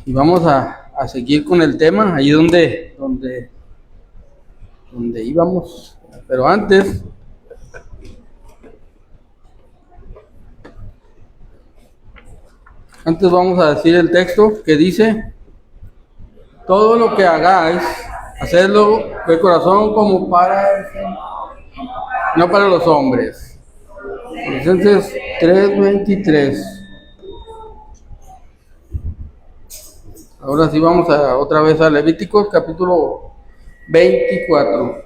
Y vamos a seguir con el tema, ahí donde íbamos. Pero antes vamos a decir el texto que dice: todo lo que hagáis, hacedlo de corazón como para el Señor, no para los hombres. Colosenses 3:23. Ahora sí vamos otra vez a Levítico capítulo 24.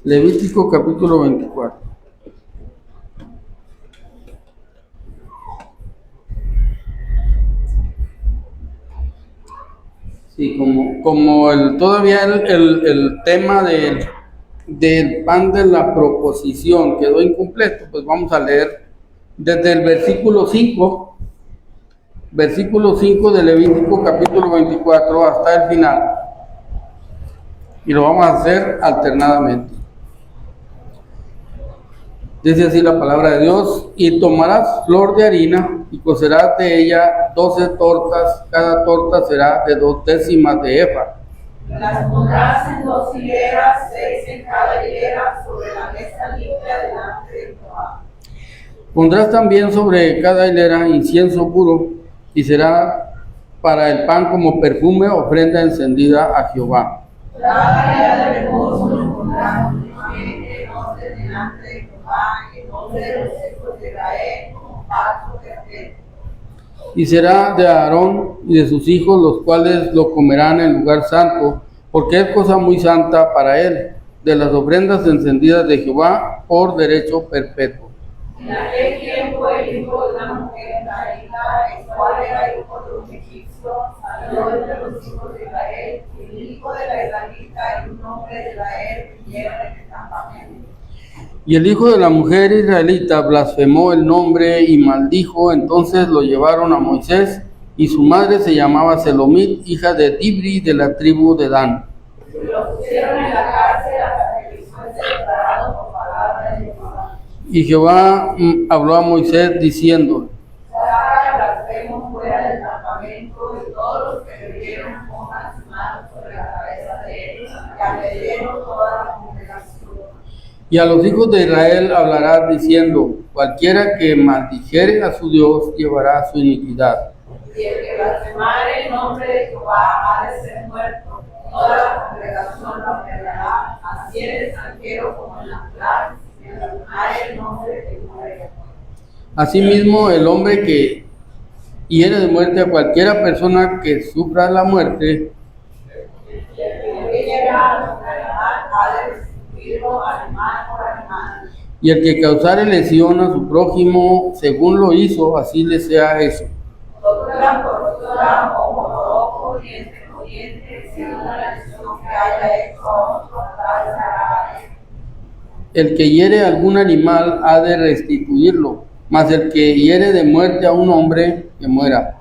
Levítico capítulo 24. Sí, como todavía el tema del pan de la proposición quedó incompleto, pues vamos a leer desde el versículo 5 de Levítico capítulo 24 hasta el final. Y lo vamos a hacer alternadamente. Dice así la palabra de Dios: y tomarás flor de harina y cocerás de ella 12 tortas, cada torta será de 2 décimas de efa. Las pondrás en 2 hileras, 6 en cada hilera, sobre la mesa limpia delante de Jehová. Pondrás también sobre cada hilera incienso puro, y será para el pan como perfume, ofrenda encendida a Jehová. Cada día de reposo lo pondrán continuamente en orden delante de Jehová, en nombre de los hijos de Israel, como pacto perfecto. Y será de Aarón y de sus hijos, los cuales lo comerán en lugar santo, porque es cosa muy santa para él, de las ofrendas encendidas de Jehová por derecho perpetuo. En aquel tiempo el hijo de una mujer israelita, el cual era hijo de un egipcio, salió entre los hijos de Israel, y el hijo de la israelita y un hombre de Israel vinieron en el campamento. Y el hijo de la mujer israelita blasfemó el nombre y maldijo, entonces lo llevaron a Moisés, y su madre se llamaba Selomit, hija de Dibri, de la tribu de Dan. Y lo pusieron en la cárcel hasta que fuese declarado por palabra de Jehová. Y Jehová habló a Moisés diciendo: saca el blasfemo fuera del campamento, y todos los que le vieron pongan sus manos sobre la cabeza de él, y apedrieron toda la congregación. y a los hijos de Israel hablarás diciendo: cualquiera que maldijere a su Dios llevará su iniquidad. Y el que blasfemare el nombre de Jehová ha de ser muerto. Toda la congregación lo apedreará, así el extranjero como el natural, que blasfemare el nombre de Jehová. Asimismo, el hombre que hiere de muerte a cualquiera persona que sufra la muerte, Y el que llega a la enfermedad ha de restituirlo animal por animal. y el que causare lesión a su prójimo según lo hizo, así le sea eso. Rotura por rotura, ojo por ojo, diente por diente, según la lesión que haya hecho a otro, tal será a él. El que hiere a algún animal ha de restituirlo, mas el que hiere de muerte a un hombre, que muera.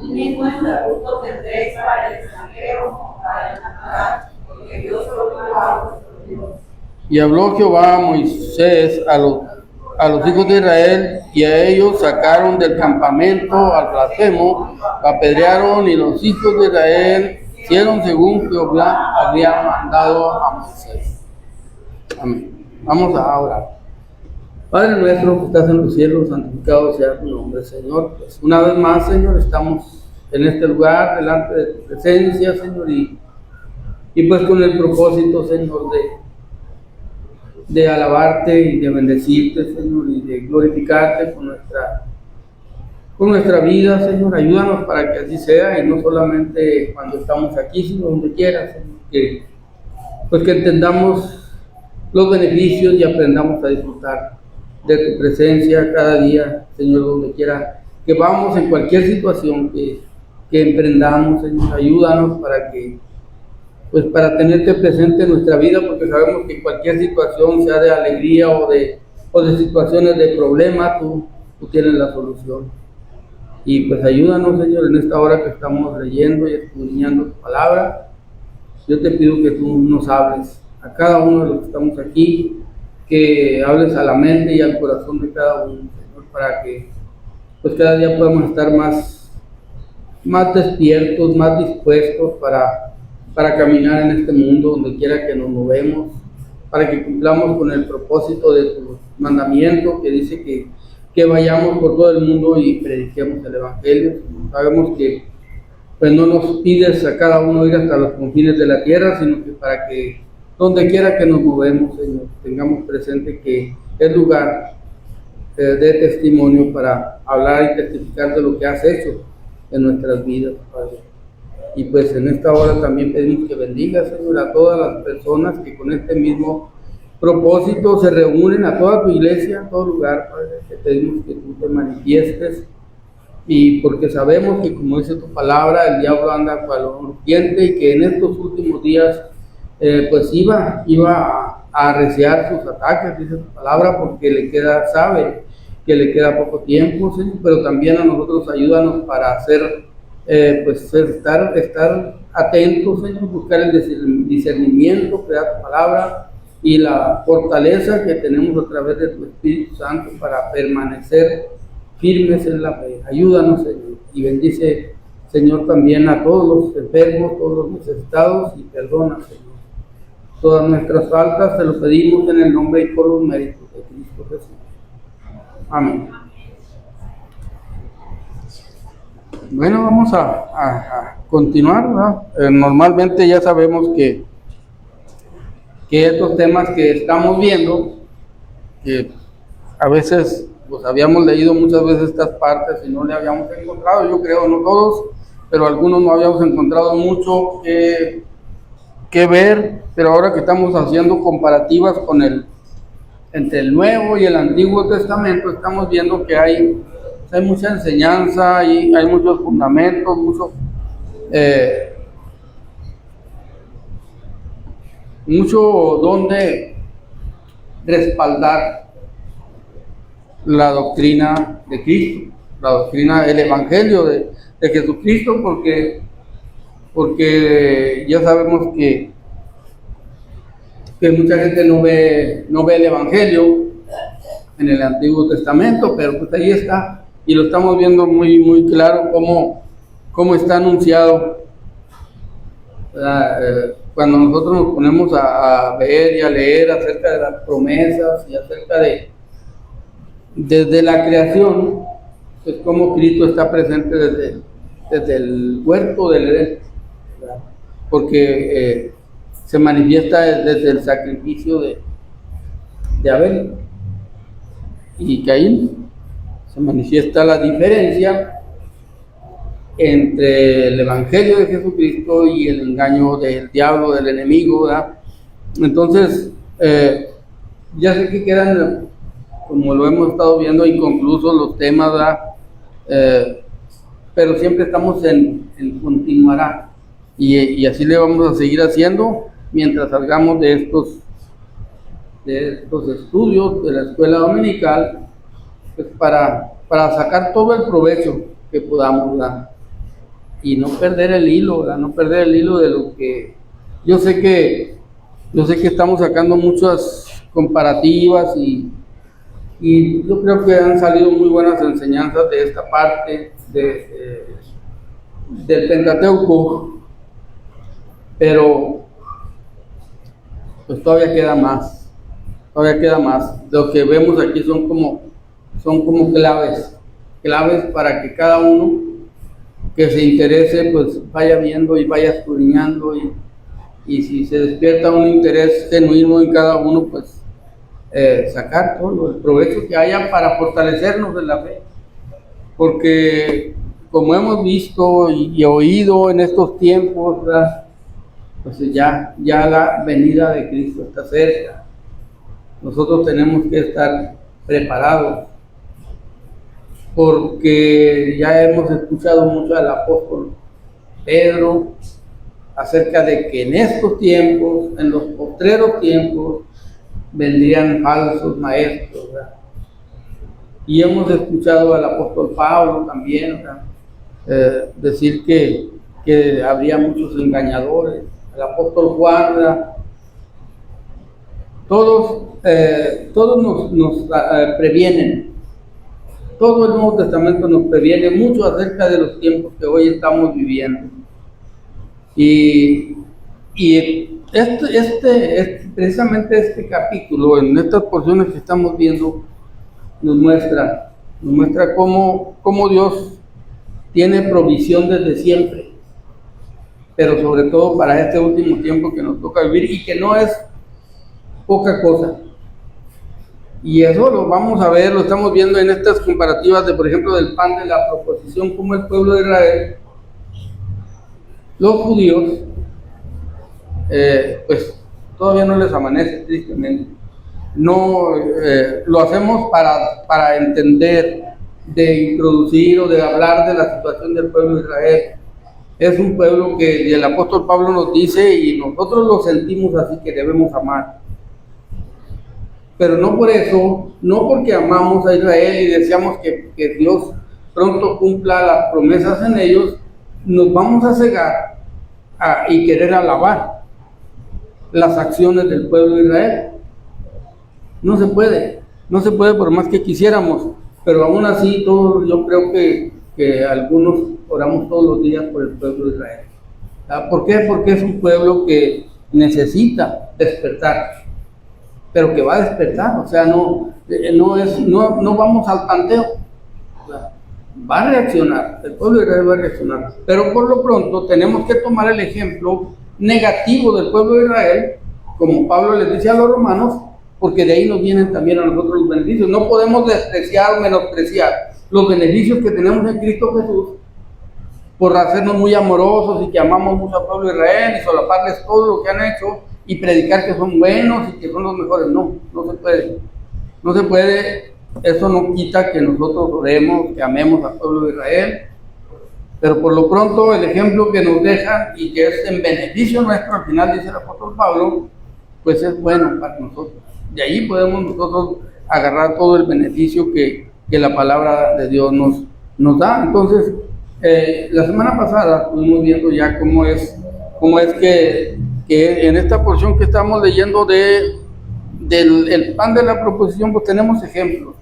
Un mismo estatuto tendréis para el extranjero como para el natural, porque Dios lo dio a vuestro Dios. Y habló Jehová a Moisés a los hijos de Israel, y a ellos sacaron del campamento al blasfemo, lo apedrearon, y los hijos de Israel hicieron según Jehová había mandado a Moisés. Amén. Vamos a orar. Padre nuestro que estás en los cielos, santificado sea tu nombre, Señor. Pues una vez más, Señor, estamos en este lugar delante de tu presencia, Señor, y pues con el propósito, Señor, de alabarte y de bendecirte, Señor, y de glorificarte con nuestra vida, Señor. Ayúdanos para que así sea, y no solamente cuando estamos aquí, sino donde quiera, Señor, que entendamos los beneficios y aprendamos a disfrutar de tu presencia cada día, Señor, donde quiera que vamos, en cualquier situación que emprendamos, Señor. Ayúdanos para tenerte presente en nuestra vida, porque sabemos que cualquier situación, sea de alegría o de situaciones de problema, tú tienes la solución. Y pues ayúdanos, Señor, en esta hora que estamos leyendo y escudriñando tu palabra. Yo te pido que tú nos hables a cada uno de los que estamos aquí, que hables a la mente y al corazón de cada uno, Señor, para que pues cada día podamos estar más más despiertos, más dispuestos para caminar en este mundo donde quiera que nos movemos, para que cumplamos con el propósito de tu mandamiento que dice que vayamos por todo el mundo y prediquemos el Evangelio. Sabemos que pues no nos pides a cada uno ir hasta los confines de la tierra, sino que para que donde quiera que nos movemos, Señor, tengamos presente que es lugar de testimonio para hablar y testificar de lo que has hecho en nuestras vidas, Padre. Y pues en esta hora también pedimos que bendiga, Señor, a todas las personas que con este mismo propósito se reúnen, a toda tu iglesia, a todo lugar, Padre. Te pedimos que tú te manifiestes, y porque sabemos que, como dice tu palabra, el diablo anda cual rugiente y que en estos últimos días pues iba a arreciar sus ataques, dice tu palabra, porque sabe que le queda poco tiempo, Señor, pero también a nosotros ayúdanos para hacer, estar atentos, Señor, buscar el discernimiento que da tu palabra y la fortaleza que tenemos a través de tu Espíritu Santo para permanecer firmes en la fe. Ayúdanos, Señor, y bendice, Señor, también a todos los enfermos, todos los necesitados, y perdona, Señor, todas nuestras faltas. Te lo pedimos en el nombre y por los méritos de Cristo Jesús. Amén. Bueno, vamos a continuar, ¿verdad? Normalmente ya sabemos que estos temas que estamos viendo, que a veces pues habíamos leído muchas veces estas partes y no le habíamos encontrado, yo creo, no todos, pero algunos no habíamos encontrado mucho que ver, pero ahora que estamos haciendo comparativas entre el Nuevo y el Antiguo Testamento, estamos viendo que hay mucha enseñanza y hay muchos fundamentos, mucho donde respaldar la doctrina de Cristo, la doctrina del Evangelio de Jesucristo, porque ya sabemos que mucha gente no ve el Evangelio en el Antiguo Testamento, pero pues ahí está, y lo estamos viendo muy, muy claro cómo está anunciado. Cuando nosotros nos ponemos a ver y a leer acerca de las promesas y acerca desde la creación, pues como Cristo está presente desde el huerto del Edén, ¿verdad? Porque se manifiesta desde el sacrificio de Abel y Caín. Se manifiesta la diferencia entre el Evangelio de Jesucristo y el engaño del diablo, del enemigo, ¿verdad? Entonces, ya sé que quedan, como lo hemos estado viendo, inconclusos los temas, ¿verdad? Pero siempre estamos en continuará, y así le vamos a seguir haciendo mientras salgamos de estos estudios de la escuela dominical, pues para sacar todo el provecho que podamos, ¿verdad? Y no perder el hilo, ¿verdad? No perder el hilo de lo que yo sé que estamos sacando muchas comparativas y yo creo que han salido muy buenas enseñanzas de esta parte del Pentateuco, pero pues todavía queda más. Lo que vemos aquí son como claves para que cada uno que se interese pues vaya viendo y vaya escudriñando, y si se despierta un interés genuino en cada uno, pues sacar todo el provecho que haya para fortalecernos en la fe, porque como hemos visto y oído en estos tiempos, ¿verdad? Pues ya la venida de Cristo está cerca. Nosotros tenemos que estar preparados, porque ya hemos escuchado mucho al apóstol Pedro acerca de que en estos tiempos, en los postreros tiempos, vendrían falsos maestros, ¿verdad? Y hemos escuchado al apóstol Pablo también, ¿verdad? Decir que habría muchos engañadores, el apóstol Juan, ¿verdad? Todos nos previenen todo el Nuevo Testamento nos previene mucho acerca de los tiempos que hoy estamos viviendo. Y precisamente este capítulo, en estas porciones que estamos viendo, nos muestra cómo Dios tiene provisión desde siempre, pero sobre todo para este último tiempo que nos toca vivir y que no es poca cosa. Y eso lo vamos a ver, lo estamos viendo en estas comparativas de, por ejemplo, del pan de la proposición, como el pueblo de Israel, los judíos, pues todavía no les amanece, tristemente. No lo hacemos para entender, de introducir o de hablar de la situación del pueblo de Israel. Es un pueblo que el apóstol Pablo nos dice y nosotros lo sentimos así, que debemos amar. Pero no por eso, no porque amamos a Israel y deseamos que Dios pronto cumpla las promesas en ellos, nos vamos a cegar y querer alabar las acciones del pueblo de Israel. No se puede por más que quisiéramos, pero aún así todos, yo creo que algunos oramos todos los días por el pueblo de Israel. ¿Por qué? Porque es un pueblo que necesita despertar, pero que va a despertar, o sea, no vamos al tanteo, o sea, va a reaccionar, el pueblo de Israel va a reaccionar, pero por lo pronto tenemos que tomar el ejemplo negativo del pueblo de Israel, como Pablo les dice a los romanos, porque de ahí nos vienen también a nosotros los beneficios. No podemos despreciar o menospreciar los beneficios que tenemos en Cristo Jesús por hacernos muy amorosos y que amamos mucho al pueblo de Israel y solaparles todo lo que han hecho y predicar que son buenos y que son los mejores. No se puede. No se puede. Eso no quita que nosotros oremos, que amemos al pueblo de Israel, pero por lo pronto el ejemplo que nos dejan y que es en beneficio nuestro, al final dice el apóstol Pablo, pues es bueno para nosotros. De ahí podemos nosotros agarrar todo el beneficio que la palabra de Dios nos da. Entonces, la semana pasada estuvimos viendo ya cómo es que en esta porción que estamos leyendo del pan de la proposición, pues tenemos muchos ejemplos,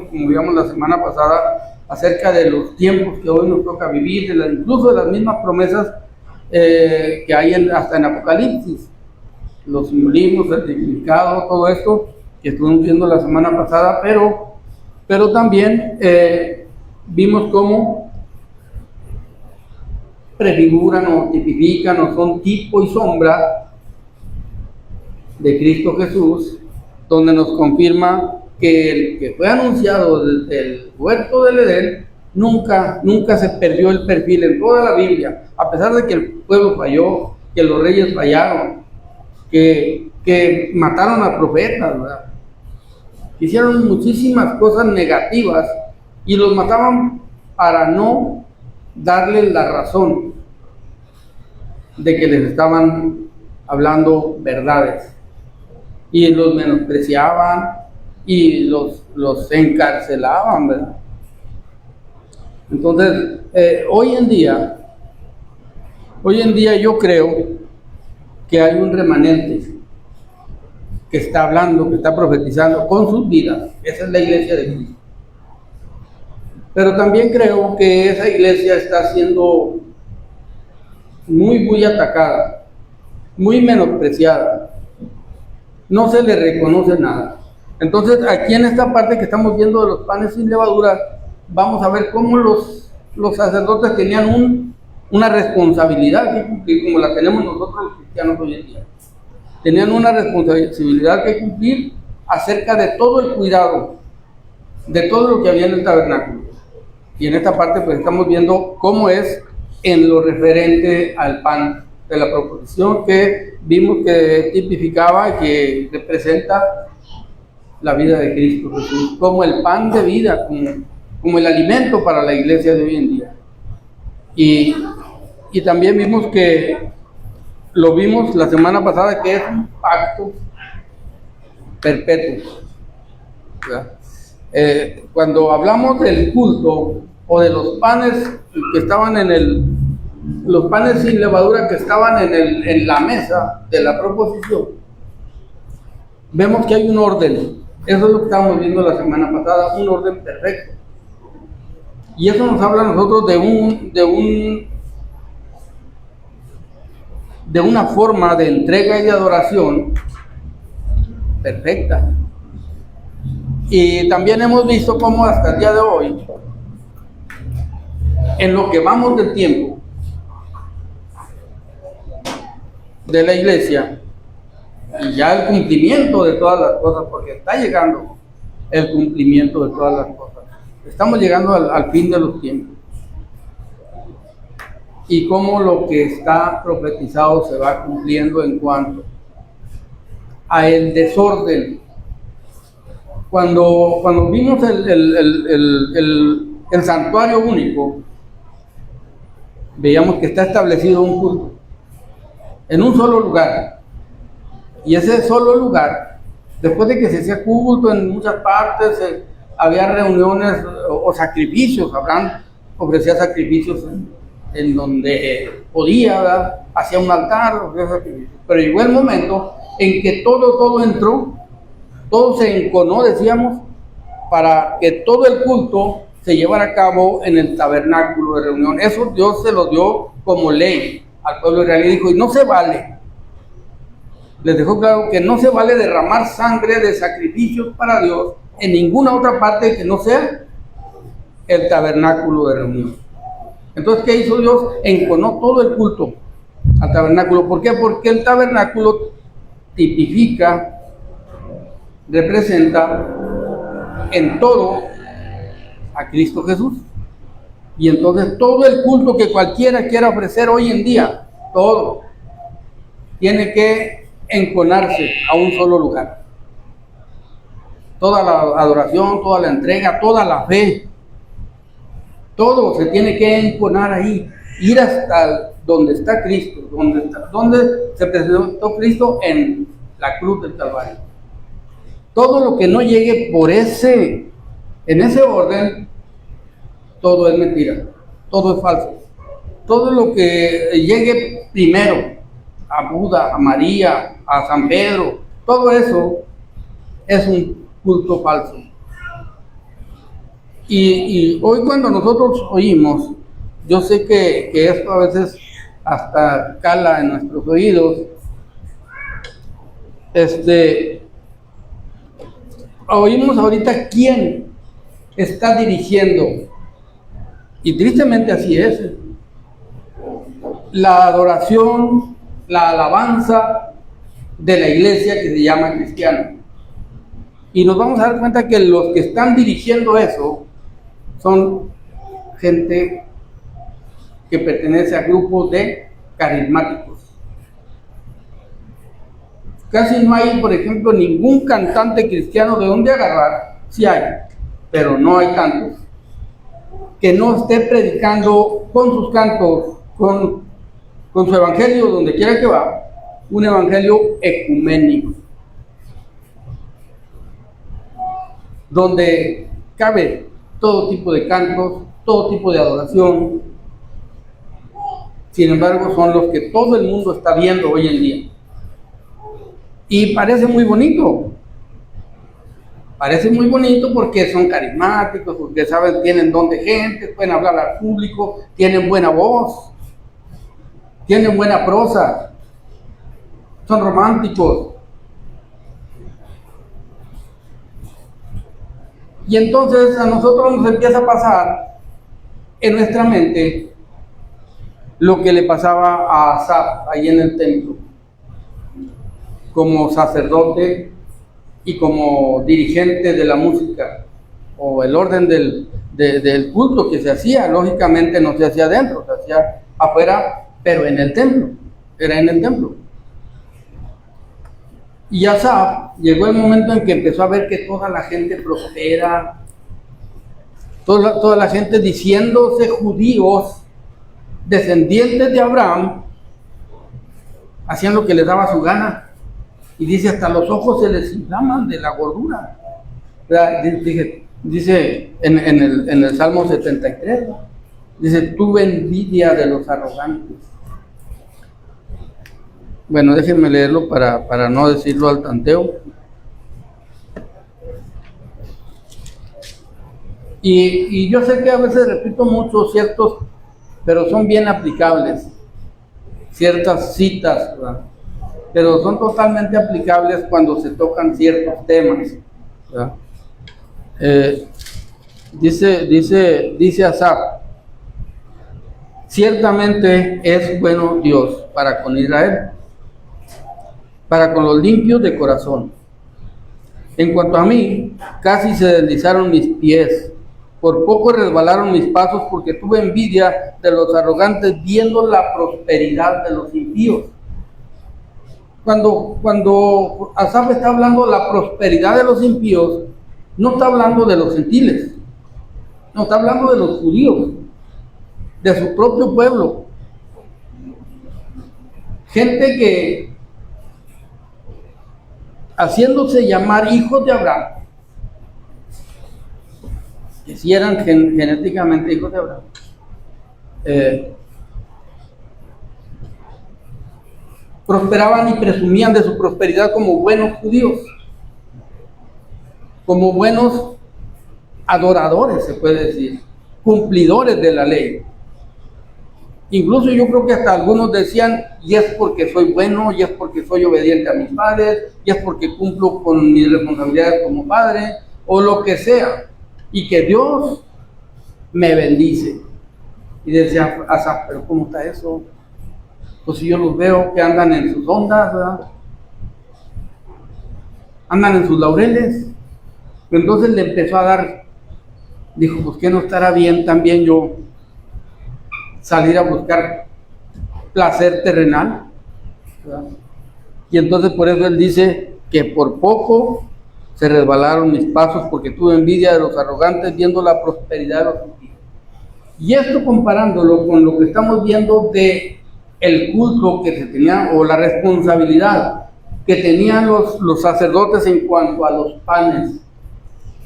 como vimos la semana pasada, acerca de los tiempos que hoy nos toca vivir, incluso de las mismas promesas que hay hasta en Apocalipsis. Los simbolismos, el significado, todo esto que estuvimos viendo la semana pasada, pero también vimos cómo prefiguran o tipifican o son tipo y sombra de Cristo Jesús, donde nos confirma que el que fue anunciado desde el huerto del Edén nunca se perdió el perfil en toda la Biblia, a pesar de que el pueblo falló, que los reyes fallaron, que mataron a profetas, ¿verdad? Hicieron muchísimas cosas negativas y los mataban para no darles la razón de que les estaban hablando verdades, y los menospreciaban y los encarcelaban, ¿verdad? Entonces, hoy en día yo creo que hay un remanente que está hablando, que está profetizando con sus vidas. Esa es la iglesia de Cristo. Pero también creo que esa iglesia está siendo muy atacada, muy menospreciada. No se le reconoce nada. Entonces, aquí en esta parte que estamos viendo de los panes sin levadura, vamos a ver cómo los sacerdotes tenían una responsabilidad que cumplir, como la tenemos nosotros los cristianos hoy en día. Tenían una responsabilidad que cumplir acerca de todo el cuidado, de todo lo que había en el tabernáculo. Y en esta parte pues estamos viendo cómo es en lo referente al pan de la proposición, que vimos que tipificaba y que representa la vida de Cristo Jesús, como el pan de vida, como el alimento para la iglesia de hoy en día. Y también vimos lo vimos la semana pasada, que es un pacto perpetuo, ¿verdad? Cuando hablamos del culto o de los panes que estaban los panes sin levadura que estaban en la mesa de la proposición, vemos que hay un orden Eso es lo que estábamos viendo la semana pasada, un orden perfecto. Y eso nos habla a nosotros de una forma de entrega y de adoración perfecta. Y también hemos visto cómo hasta el día de hoy, en lo que vamos del tiempo de la iglesia, y ya el cumplimiento de todas las cosas, porque está llegando el cumplimiento de todas las cosas. Estamos llegando al fin de los tiempos. Y cómo lo que está profetizado se va cumpliendo en cuanto a el desorden. Cuando vimos el santuario único, veíamos que está establecido un culto en un solo lugar. Y ese solo lugar, después de que se hacía culto en muchas partes, había reuniones o sacrificios, Abraham ofrecía sacrificios en donde podía, ¿verdad? Hacía un altar, ofrecía sacrificios. Pero llegó el momento en que todo entró, todo se enconó, decíamos, para que todo el culto se llevara a cabo en el tabernáculo de reunión. Eso Dios se lo dio como ley al pueblo israelí, dijo, y no se vale. Les dejó claro que no se vale derramar sangre de sacrificios para Dios en ninguna otra parte que no sea el tabernáculo de reunión. Entonces, ¿qué hizo Dios? Enconó todo el culto al tabernáculo. ¿Por qué? Porque el tabernáculo tipifica, representa en todo a Cristo Jesús. Y entonces todo el culto que cualquiera quiera ofrecer hoy en día, todo, tiene que enconarse a un solo lugar. Toda la adoración, toda la entrega, toda la fe, todo se tiene que enconar ahí, ir hasta donde está Cristo, donde se presentó Cristo en la cruz del Calvario. Todo lo que no llegue en ese orden, todo es mentira, todo es falso. Todo lo que llegue primero a Buda, a María, a San Pedro, todo eso es un culto falso. Y hoy cuando nosotros oímos, yo sé que esto a veces hasta cala en nuestros oídos, oímos ahorita quién está dirigiendo, y tristemente así es, la adoración, la alabanza de la iglesia que se llama cristiana. Y nos vamos a dar cuenta que los que están dirigiendo eso son gente que pertenece a grupos de carismáticos. Casi no hay, por ejemplo, ningún cantante cristiano de donde agarrar, sí hay, pero no hay tantos, que no esté predicando con sus cantos, con su evangelio, donde quiera que va, un evangelio ecuménico, donde cabe todo tipo de cantos, todo tipo de adoración. Sin embargo, son los que todo el mundo está viendo hoy en día. Y parece muy bonito. Parece muy bonito porque son carismáticos, porque saben, tienen don de gente, pueden hablar al público, tienen buena voz, tienen buena prosa, son románticos. Y entonces a nosotros nos empieza a pasar en nuestra mente lo que le pasaba a Asaf ahí en el templo, como sacerdote y como dirigente de la música, o el orden del culto que se hacía. Lógicamente no se hacía adentro, se hacía afuera, pero en el templo, era en el templo. Y Asaf llegó el momento en que empezó a ver que toda la gente prospera, toda la gente diciéndose judíos, descendientes de Abraham, hacían lo que les daba su gana. Y dice, hasta los ojos se les inflaman de la gordura. Dice en el Salmo 73, dice, tuve envidia de los arrogantes. Bueno, déjenme leerlo para no decirlo al tanteo. Y yo sé que a veces repito mucho ciertos, pero son bien aplicables, ciertas citas, ¿verdad? Pero son totalmente aplicables cuando se tocan ciertos temas, ¿verdad? Dice Asaf, ciertamente es bueno Dios para con Israel, para con los limpios de corazón. En cuanto a mí, casi se deslizaron mis pies, por poco resbalaron mis pasos, porque tuve envidia de los arrogantes viendo la prosperidad de los impíos. Cuando Asaf está hablando de la prosperidad de los impíos, no está hablando de los gentiles, no está hablando de los judíos, de su propio pueblo. Gente que, haciéndose llamar hijos de Abraham, que si eran genéticamente hijos de Abraham, prosperaban y presumían de su prosperidad como buenos judíos, como buenos adoradores, se puede decir, cumplidores de la ley. Incluso yo creo que hasta algunos decían, y es porque soy bueno, y es porque soy obediente a mis padres, y es porque cumplo con mis responsabilidades como padre, o lo que sea, y que Dios me bendice. Y decía Asaf, pero ¿cómo está eso? Pues si yo los veo que andan en sus ondas, ¿verdad? Andan en sus laureles. Entonces le empezó a dar, dijo, pues que no estará bien también yo salir a buscar placer terrenal, ¿verdad? Y entonces por eso él dice que por poco se resbalaron mis pasos, porque tuve envidia de los arrogantes viendo la prosperidad de los impíos. Y esto comparándolo con lo que estamos viendo de el culto que se tenía, o la responsabilidad que tenían los sacerdotes en cuanto a los panes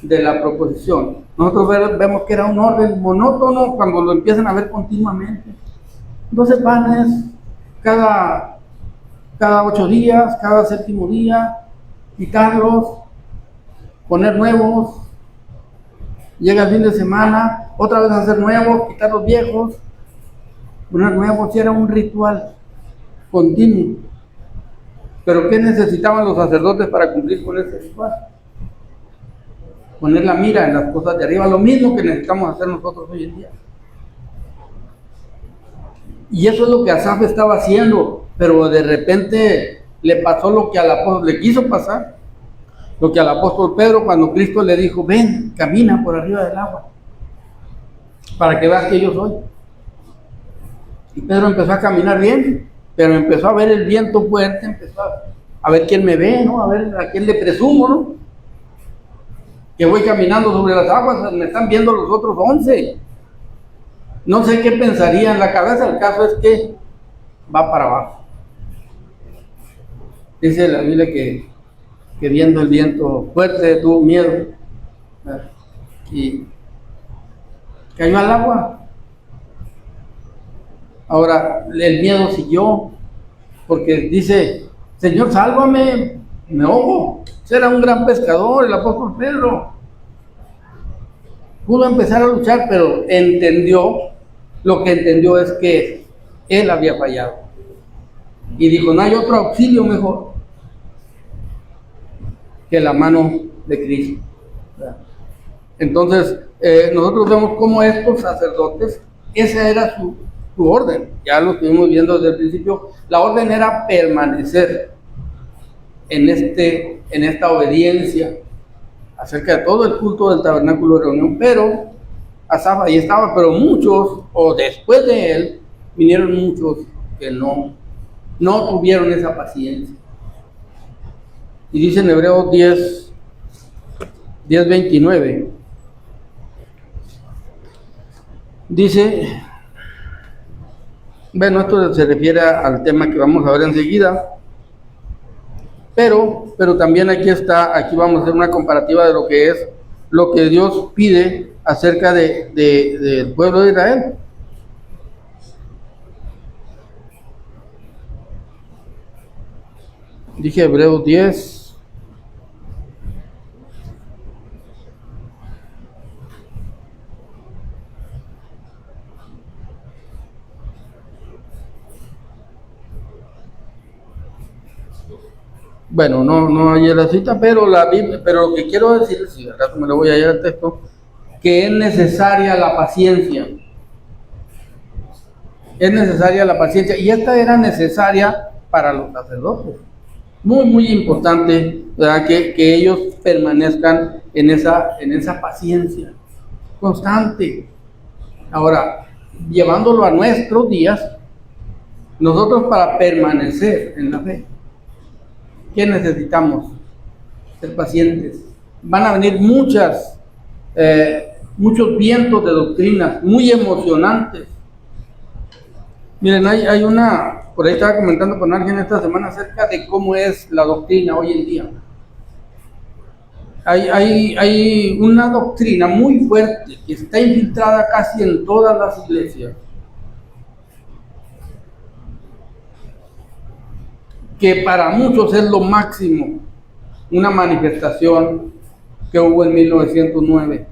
de la proposición. Nosotros vemos que era un orden monótono cuando lo empiezan a ver continuamente. 12 panes cada 8 días, cada séptimo día, quitarlos, poner nuevos, llega el fin de semana, otra vez hacer nuevos, quitar los viejos, poner nuevos, y era un ritual continuo. Pero ¿qué necesitaban los sacerdotes para cumplir con ese ritual? Poner la mira en las cosas de arriba, lo mismo que necesitamos hacer nosotros hoy en día. Y eso es lo que Asaf estaba haciendo, pero de repente le pasó lo que al apóstol le quiso pasar, lo que al apóstol Pedro cuando Cristo le dijo, ven, camina por arriba del agua, para que veas que yo soy. Y Pedro empezó a caminar bien, pero empezó a ver el viento fuerte, empezó a ver quién me ve, ¿no? A ver a quién le presumo, ¿no? Que voy caminando sobre las aguas, me están viendo los otros 11. No sé qué pensaría en la cabeza, el caso es que va para abajo. Dice la Biblia que viendo el viento fuerte tuvo miedo y cayó al agua. Ahora el miedo siguió, porque dice, Señor, sálvame, me ahogo. Era un gran pescador, el apóstol Pedro. Pudo empezar a luchar, pero lo que entendió es que él había fallado. Y dijo, no hay otro auxilio mejor que la mano de Cristo. Entonces, nosotros vemos cómo estos sacerdotes, esa era su orden. Ya lo estuvimos viendo desde el principio. La orden era permanecer en esta obediencia acerca de todo el culto del tabernáculo de reunión, pero Asaf ahí estaba, pero muchos, o después de él, vinieron muchos que no tuvieron esa paciencia. Y dice en Hebreos 10:29, dice, bueno, esto se refiere al tema que vamos a ver enseguida, pero también aquí vamos a hacer una comparativa de lo que es lo que Dios pide acerca del pueblo de Israel. Dije Hebreos 10. bueno, no hay la cita, pero la Biblia, pero lo que quiero decir, si al rato me lo voy a ir al texto, que es necesaria la paciencia. Es necesaria la paciencia, y esta era necesaria para los sacerdotes. Muy importante, ¿verdad? Que ellos permanezcan en esa paciencia constante. Ahora, llevándolo a nuestros días, nosotros para permanecer en la fe, ¿qué necesitamos? Ser pacientes. Van a venir muchos vientos de doctrinas muy emocionantes. Miren, hay una, por ahí estaba comentando con alguien esta semana acerca de cómo es la doctrina hoy en día. Hay una doctrina muy fuerte que está infiltrada casi en todas las iglesias, que para muchos es lo máximo, una manifestación que hubo en 1909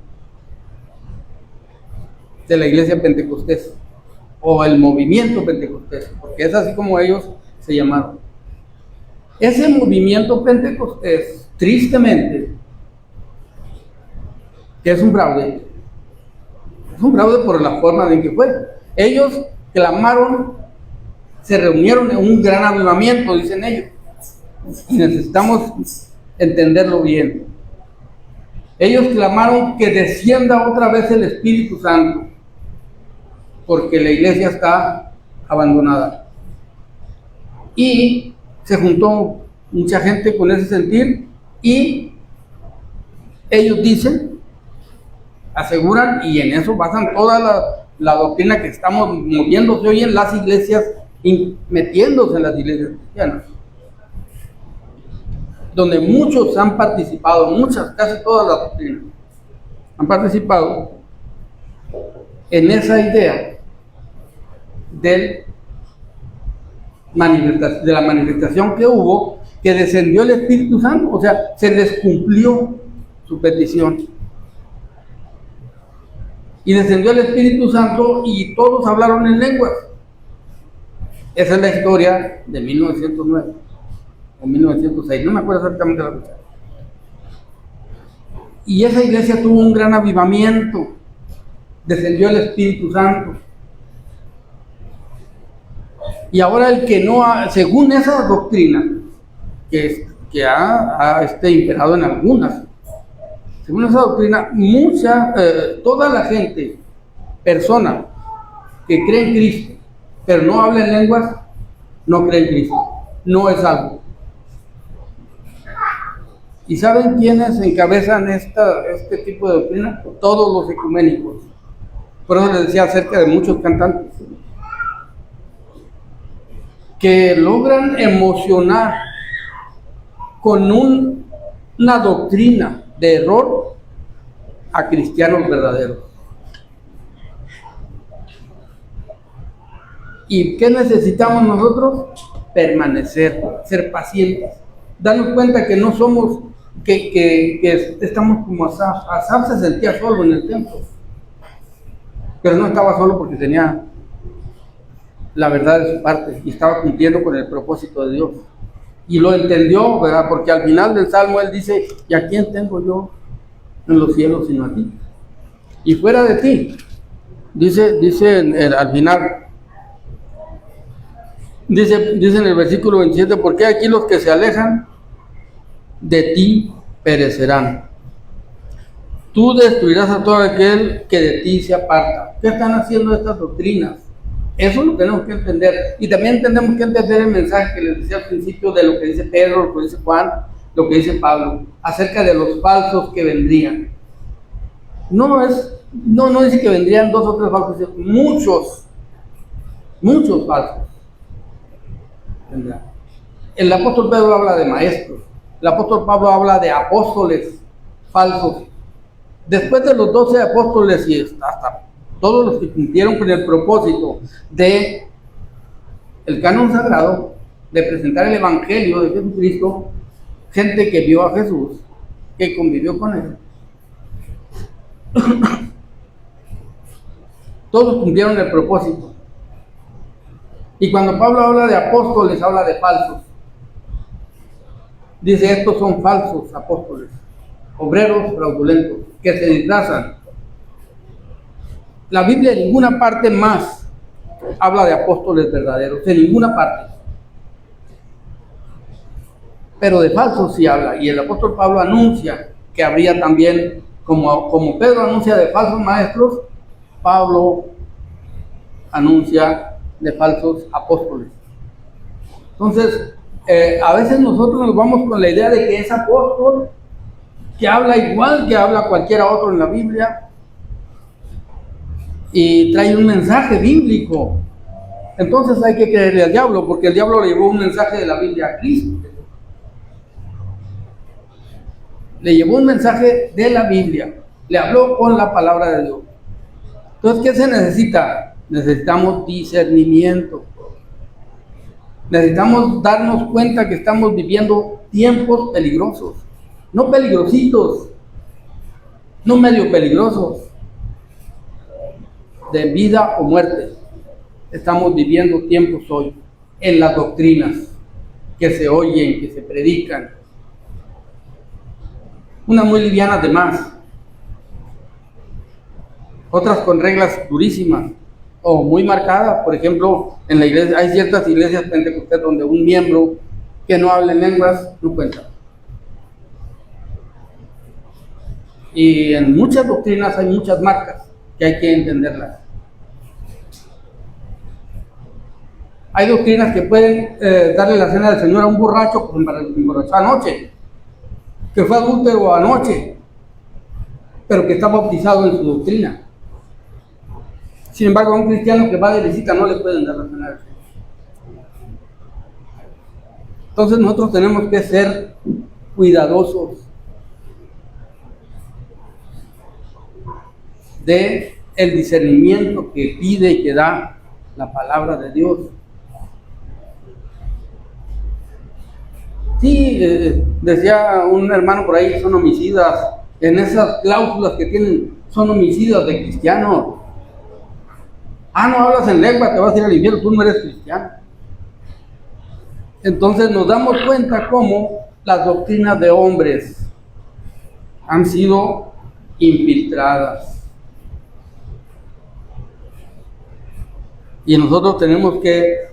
de la iglesia pentecostés, o el movimiento pentecostés, porque es así como ellos se llamaron. Ese movimiento pentecostés, tristemente, que es un fraude por la forma en que fue. Ellos clamaron, se reunieron en un gran avivamiento, dicen ellos, y necesitamos entenderlo bien. Ellos clamaron que descienda otra vez el Espíritu Santo, porque la iglesia está abandonada. Y se juntó mucha gente con ese sentir, y ellos dicen, aseguran, y en eso basan toda la doctrina que estamos moviéndose hoy en las iglesias, metiéndose en las iglesias cristianas, donde muchos han participado, casi todas las doctrinas han participado en esa idea de la manifestación que hubo, que descendió el Espíritu Santo, o sea, se les cumplió su petición. Y descendió el Espíritu Santo y todos hablaron en lenguas. Esa es la historia de 1909 o 1906, no me acuerdo exactamente la fecha. Y esa iglesia tuvo un gran avivamiento, descendió el Espíritu Santo. Y ahora el que no ha, según esa doctrina que ha imperado en algunas, según esa doctrina, toda la gente, persona que cree en Cristo, pero no habla en lenguas, no cree en Cristo, no es salvo. ¿Y saben quiénes encabezan este tipo de doctrina? Todos los ecuménicos. Por eso les decía acerca de muchos cantantes que logran emocionar con una doctrina de error a cristianos verdaderos. ¿Y qué necesitamos nosotros? Permanecer, ser pacientes, darnos cuenta que no somos, que estamos como Asaf. Asaf se sentía solo en el templo, pero no estaba solo porque tenía la verdad de su parte y estaba cumpliendo con el propósito de Dios. Y lo entendió, ¿verdad? Porque al final del Salmo él dice, ¿y a quién tengo yo en los cielos sino a ti? Y fuera de ti, dice al final, dice en el versículo 27, porque aquí los que se alejan de ti perecerán. Tú destruirás a todo aquel que de ti se aparta. ¿Qué están haciendo estas doctrinas? Eso lo tenemos que entender. Y también tenemos que entender el mensaje que les decía al principio de lo que dice Pedro, lo que dice Juan, lo que dice Pablo, acerca de los falsos que vendrían. No dice que vendrían 2 o 3 falsos, dice muchos falsos vendrán. El apóstol Pedro habla de maestros, el apóstol Pablo habla de apóstoles falsos. Después de los 12 apóstoles y hasta todos los que cumplieron con el propósito de el canon sagrado, de presentar el evangelio de Jesucristo, gente que vio a Jesús, que convivió con él, todos cumplieron el propósito. Y cuando Pablo habla de apóstoles, habla de falsos. Dice, estos son falsos apóstoles, obreros fraudulentos, que se disfrazan. La Biblia en ninguna parte más habla de apóstoles verdaderos, en ninguna parte. Pero de falsos sí habla, y el apóstol Pablo anuncia que habría también, como Pedro anuncia de falsos maestros, Pablo anuncia de falsos apóstoles. Entonces, a veces nosotros nos vamos con la idea de que es apóstol, que habla igual que habla cualquiera otro en la Biblia, y trae un mensaje bíblico. Entonces hay que creerle al diablo, porque el diablo le llevó un mensaje de la Biblia a Cristo. Le llevó un mensaje de la Biblia, le habló con la palabra de Dios. Entonces, ¿qué se necesita? Necesitamos discernimiento. Necesitamos darnos cuenta que estamos viviendo tiempos peligrosos, no peligrositos, no medio peligrosos, de vida o muerte. Estamos viviendo tiempos hoy en las doctrinas que se oyen, que se predican. Unas muy livianas de más, otras con reglas durísimas o muy marcadas. Por ejemplo, en la iglesia hay ciertas iglesias pentecostales donde un miembro que no hable en lenguas no cuenta. Y en muchas doctrinas hay muchas marcas que hay que entenderlas. Hay doctrinas que pueden darle la cena del Señor a un borracho que se emborrachó anoche, que fue adúltero anoche, pero que está bautizado en su doctrina. Sin embargo, a un cristiano que va de visita no le pueden dar la cena del Señor. Entonces nosotros tenemos que ser cuidadosos de el discernimiento que pide y que da la palabra de Dios. Sí, decía un hermano por ahí, son homicidas. En esas cláusulas que tienen, son homicidas de cristianos. Ah, no hablas en lengua, te vas a ir al infierno, tú no eres cristiano. Entonces nos damos cuenta cómo las doctrinas de hombres han sido infiltradas. Y nosotros tenemos que,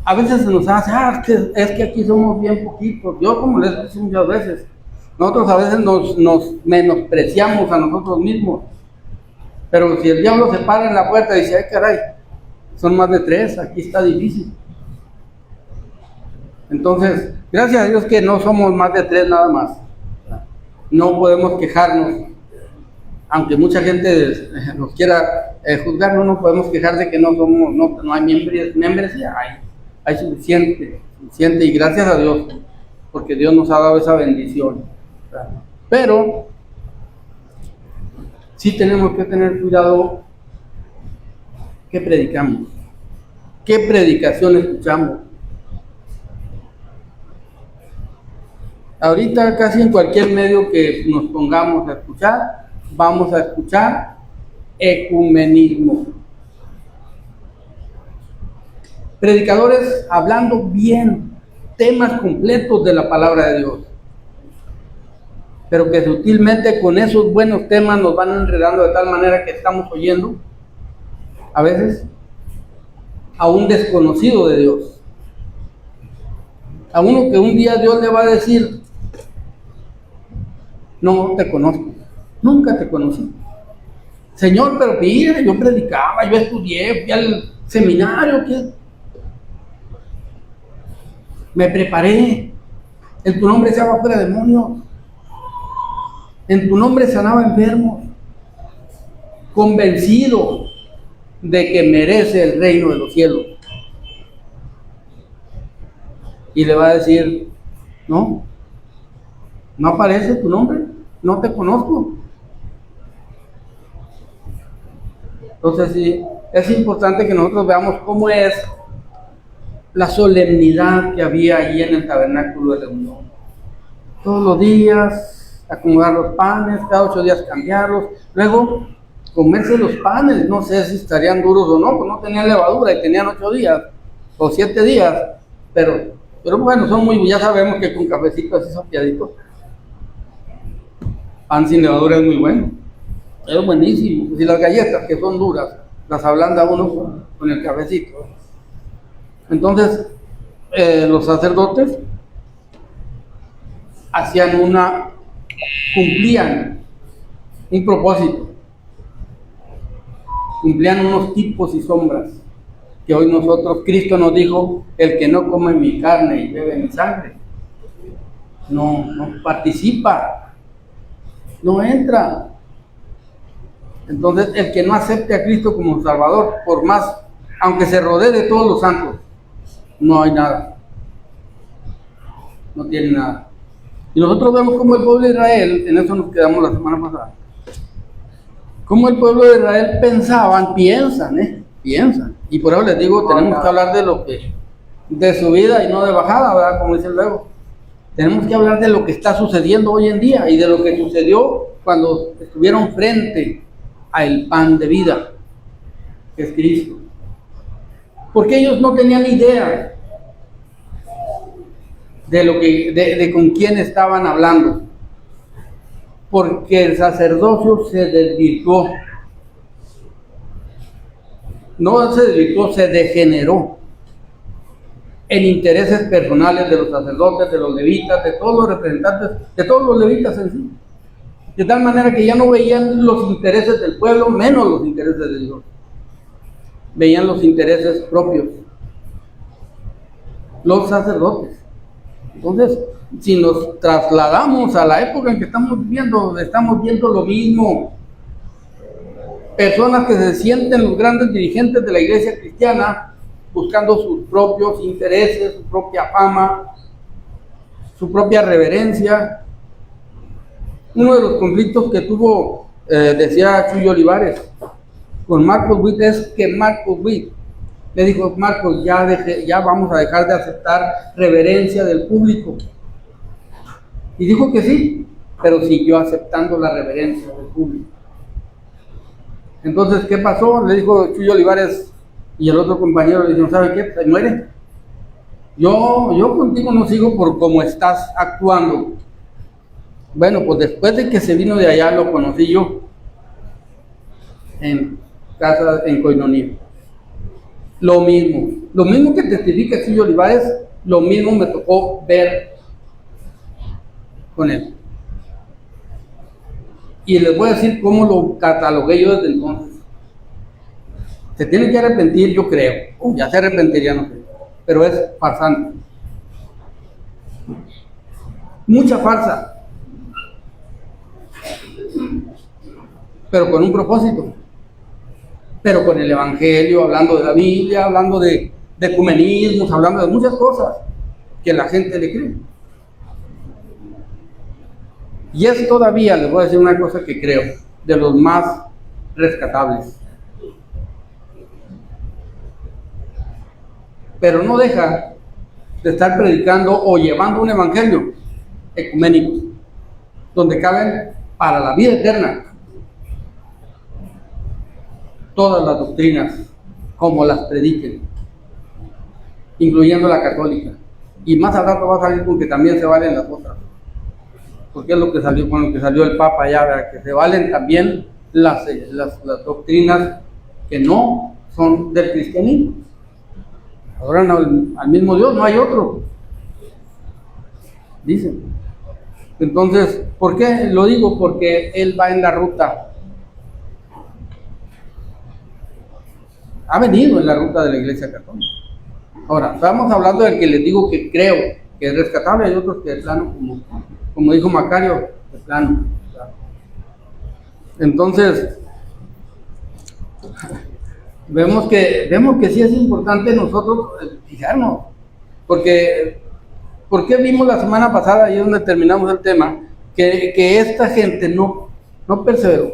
a veces se nos hace, es que aquí somos bien poquitos. Yo, como les he dicho muchas veces, nosotros a veces nos menospreciamos a nosotros mismos. Pero si el diablo se para en la puerta y dice, ay caray, son más de 3, aquí está difícil. Entonces, gracias a Dios que no somos más de 3 nada más. No podemos quejarnos. Aunque mucha gente nos quiera juzgar, no nos podemos quejar de que no hay membresía, hay suficiente, y gracias a Dios, porque Dios nos ha dado esa bendición. Pero sí tenemos que tener cuidado qué predicamos, qué predicación escuchamos. Ahorita casi en cualquier medio que nos pongamos a escuchar, vamos a escuchar ecumenismo. Predicadores hablando bien, temas completos de la palabra de Dios, pero que sutilmente con esos buenos temas nos van enredando de tal manera que estamos oyendo a veces a un desconocido de Dios, a uno que un día Dios le va a decir, no te conozco, nunca te conocí. Señor, pero mira, yo predicaba, yo estudié, fui al seminario, me preparé, en tu nombre echaba fuera demonios, en tu nombre sanaba enfermos, convencido de que merece el reino de los cielos. Y le va a decir, no aparece tu nombre, no te conozco. Entonces sí, es importante que nosotros veamos cómo es la solemnidad que había allí en el tabernáculo de reunión. Todos los días acomodar los panes, cada 8 días cambiarlos, luego comerse los panes, no sé si estarían duros o no, pues no tenían levadura y tenían 8 días o 7 días, pero Pero bueno, son muy, ya sabemos que con cafecito así sopeadito, pan sin levadura es muy bueno. Es buenísimo. Y las galletas que son duras, las ablanda uno con el cafecito. Entonces, los sacerdotes cumplían un propósito, cumplían unos tipos y sombras que hoy nosotros, Cristo nos dijo: el que no come mi carne y bebe mi sangre, no participa, no entra. Entonces, el que no acepte a Cristo como Salvador, por más, aunque se rodee de todos los santos, no hay nada, no tiene nada. Y nosotros vemos como el pueblo de Israel, en eso nos quedamos la semana pasada, como el pueblo de Israel piensan. Y por eso les digo, tenemos que hablar de su vida y no de bajada, ¿verdad? Como dice luego. Tenemos que hablar de lo que está sucediendo hoy en día y de lo que sucedió cuando estuvieron frente al pan de vida, que es Cristo. Porque ellos no tenían idea de con quién estaban hablando. Porque el sacerdocio se desvirtuó. No se desvirtuó, se degeneró en intereses personales de los sacerdotes, de los levitas, de todos los representantes, de todos los levitas en sí. De tal manera que ya no veían los intereses del pueblo, menos los intereses de Dios. Veían los intereses propios. Los sacerdotes. Entonces, si nos trasladamos a la época en que estamos viendo lo mismo. Personas que se sienten los grandes dirigentes de la iglesia cristiana, buscando sus propios intereses, su propia fama, su propia reverencia. Uno de los conflictos que tuvo, decía Chuy Olivares, con Marcos Witt, es que Marcos Witt le dijo: Marcos, ya vamos a dejar de aceptar reverencia del público. Y dijo que sí, pero siguió aceptando la reverencia del público. Entonces, ¿qué pasó? Le dijo Chuy Olivares, y el otro compañero le dijo: ¿sabe qué? Se muere. Yo contigo no sigo por cómo estás actuando. Bueno, pues después de que se vino de allá, lo conocí yo en casa, en Coinonía. Lo mismo que testifica Chuy Olivares, lo mismo me tocó ver con él. Y les voy a decir cómo lo catalogué yo desde entonces. Se tiene que arrepentir, yo creo. Ya se arrepentiría, no sé. Pero es farsante. Mucha farsa. Pero con un propósito. Pero con el Evangelio, hablando de la Biblia, hablando de ecumenismos, hablando de muchas cosas que la gente le cree. Y es todavía, les voy a decir una cosa que creo, de los más rescatables. Pero no deja de estar predicando o llevando un evangelio ecuménico, donde caben para la vida eterna todas las doctrinas, como las prediquen, incluyendo la católica. Y más al rato va a salir con que también se valen las otras. Porque es lo que salió con lo que salió el Papa ya, ¿verdad? Que se valen también las doctrinas que no son del cristianismo. Adoran al mismo Dios, no hay otro. Dicen. Entonces, ¿por qué lo digo? Porque él va en la ruta. Ha venido en la ruta de la Iglesia Católica. Ahora, estamos hablando del que les digo que creo que es rescatable, hay otros que de plano, como dijo Macario, de plano. Entonces, vemos que sí es importante nosotros fijarnos, porque ¿por qué vimos la semana pasada, ahí es donde terminamos el tema, que esta gente no perseveró?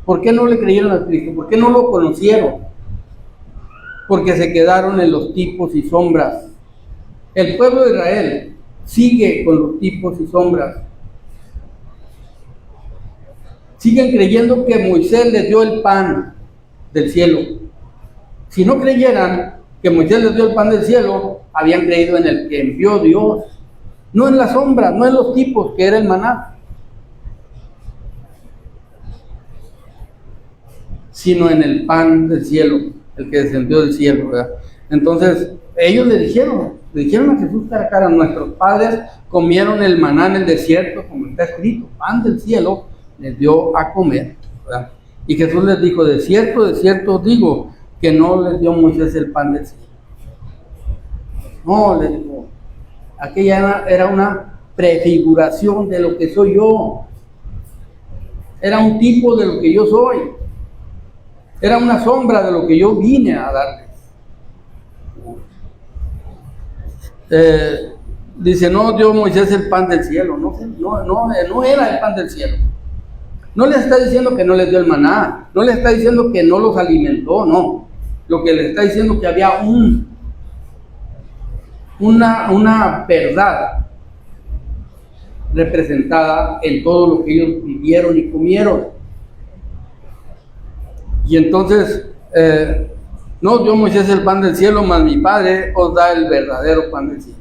¿Por qué no le creyeron a Cristo? ¿Por qué no lo conocieron? Porque se quedaron en los tipos y sombras. El pueblo de Israel sigue con los tipos y sombras. Siguen creyendo que Moisés les dio el pan del cielo. Si no creyeran que Moisés les dio el pan del cielo, habían creído en el que envió Dios, no en la sombra, no en los tipos que era el maná, sino en el pan del cielo, el que descendió del cielo, ¿verdad? Entonces, ellos le dijeron a Jesús cara a cara: nuestros padres comieron el maná en el desierto, como está escrito, pan del cielo les dio a comer, ¿verdad? Y Jesús les dijo: de cierto os digo, que no les dio Moisés el pan del cielo. No, les digo, aquella era una prefiguración de lo que soy yo. Era un tipo de lo que yo soy. Era una sombra de lo que yo vine a darles. Dice: no dio Moisés el pan del cielo. No era el pan del cielo. No le está diciendo que no les dio el maná. No le está diciendo que no los alimentó, no. Lo que le está diciendo es que había una verdad representada en todo lo que ellos vivieron y comieron. Y entonces, no dio Moisés el pan del cielo, mas mi Padre os da el verdadero pan del cielo.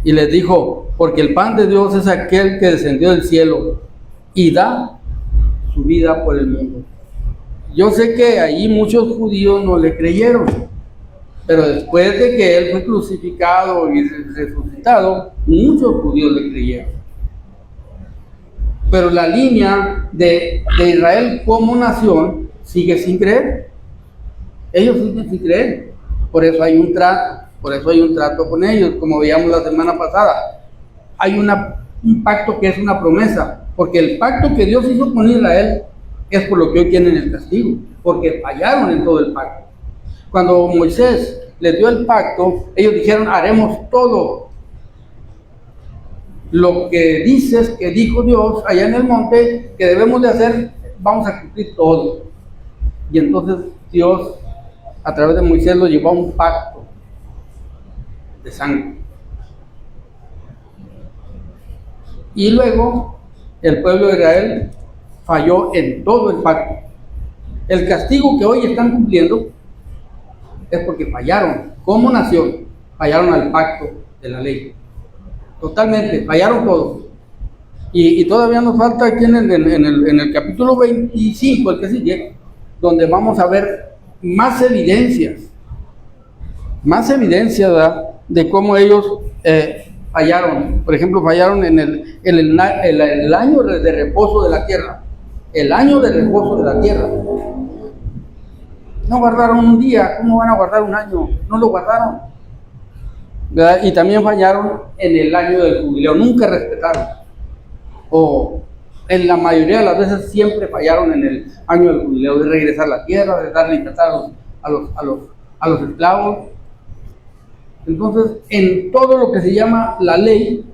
Y les dijo: porque el pan de Dios es aquel que descendió del cielo y da su vida por el mundo. Yo sé que ahí muchos judíos no le creyeron, pero después de que él fue crucificado y resucitado, muchos judíos le creyeron. Pero la línea de Israel como nación sigue sin creer. Ellos siguen sin creer. Por eso hay un trato con ellos, como veíamos la semana pasada. Hay un pacto que es una promesa, porque el pacto que Dios hizo con Israel es por lo que hoy tienen el castigo, porque fallaron en todo el pacto. Cuando Moisés les dio el pacto, ellos dijeron: haremos todo lo que dices que dijo Dios allá en el monte que debemos de hacer, vamos a cumplir todo. Y entonces Dios, a través de Moisés, lo llevó a un pacto de sangre. Y luego el pueblo de Israel falló en todo el pacto. El castigo que hoy están cumpliendo es porque fallaron como nación, fallaron al pacto de la ley. Totalmente, fallaron todos. Y todavía nos falta aquí en el capítulo 25, el que sigue, donde vamos a ver más evidencias, ¿verdad?, de cómo ellos fallaron. Por ejemplo, fallaron en el año de reposo de la tierra. El año de reposo de la tierra. No guardaron un día, ¿cómo van a guardar un año? No lo guardaron, ¿verdad? Y también fallaron en el año del jubileo, nunca respetaron. O en la mayoría de las veces siempre fallaron en el año del jubileo, de regresar a la tierra, de darle libertad a los esclavos. Entonces, en todo lo que se llama la ley,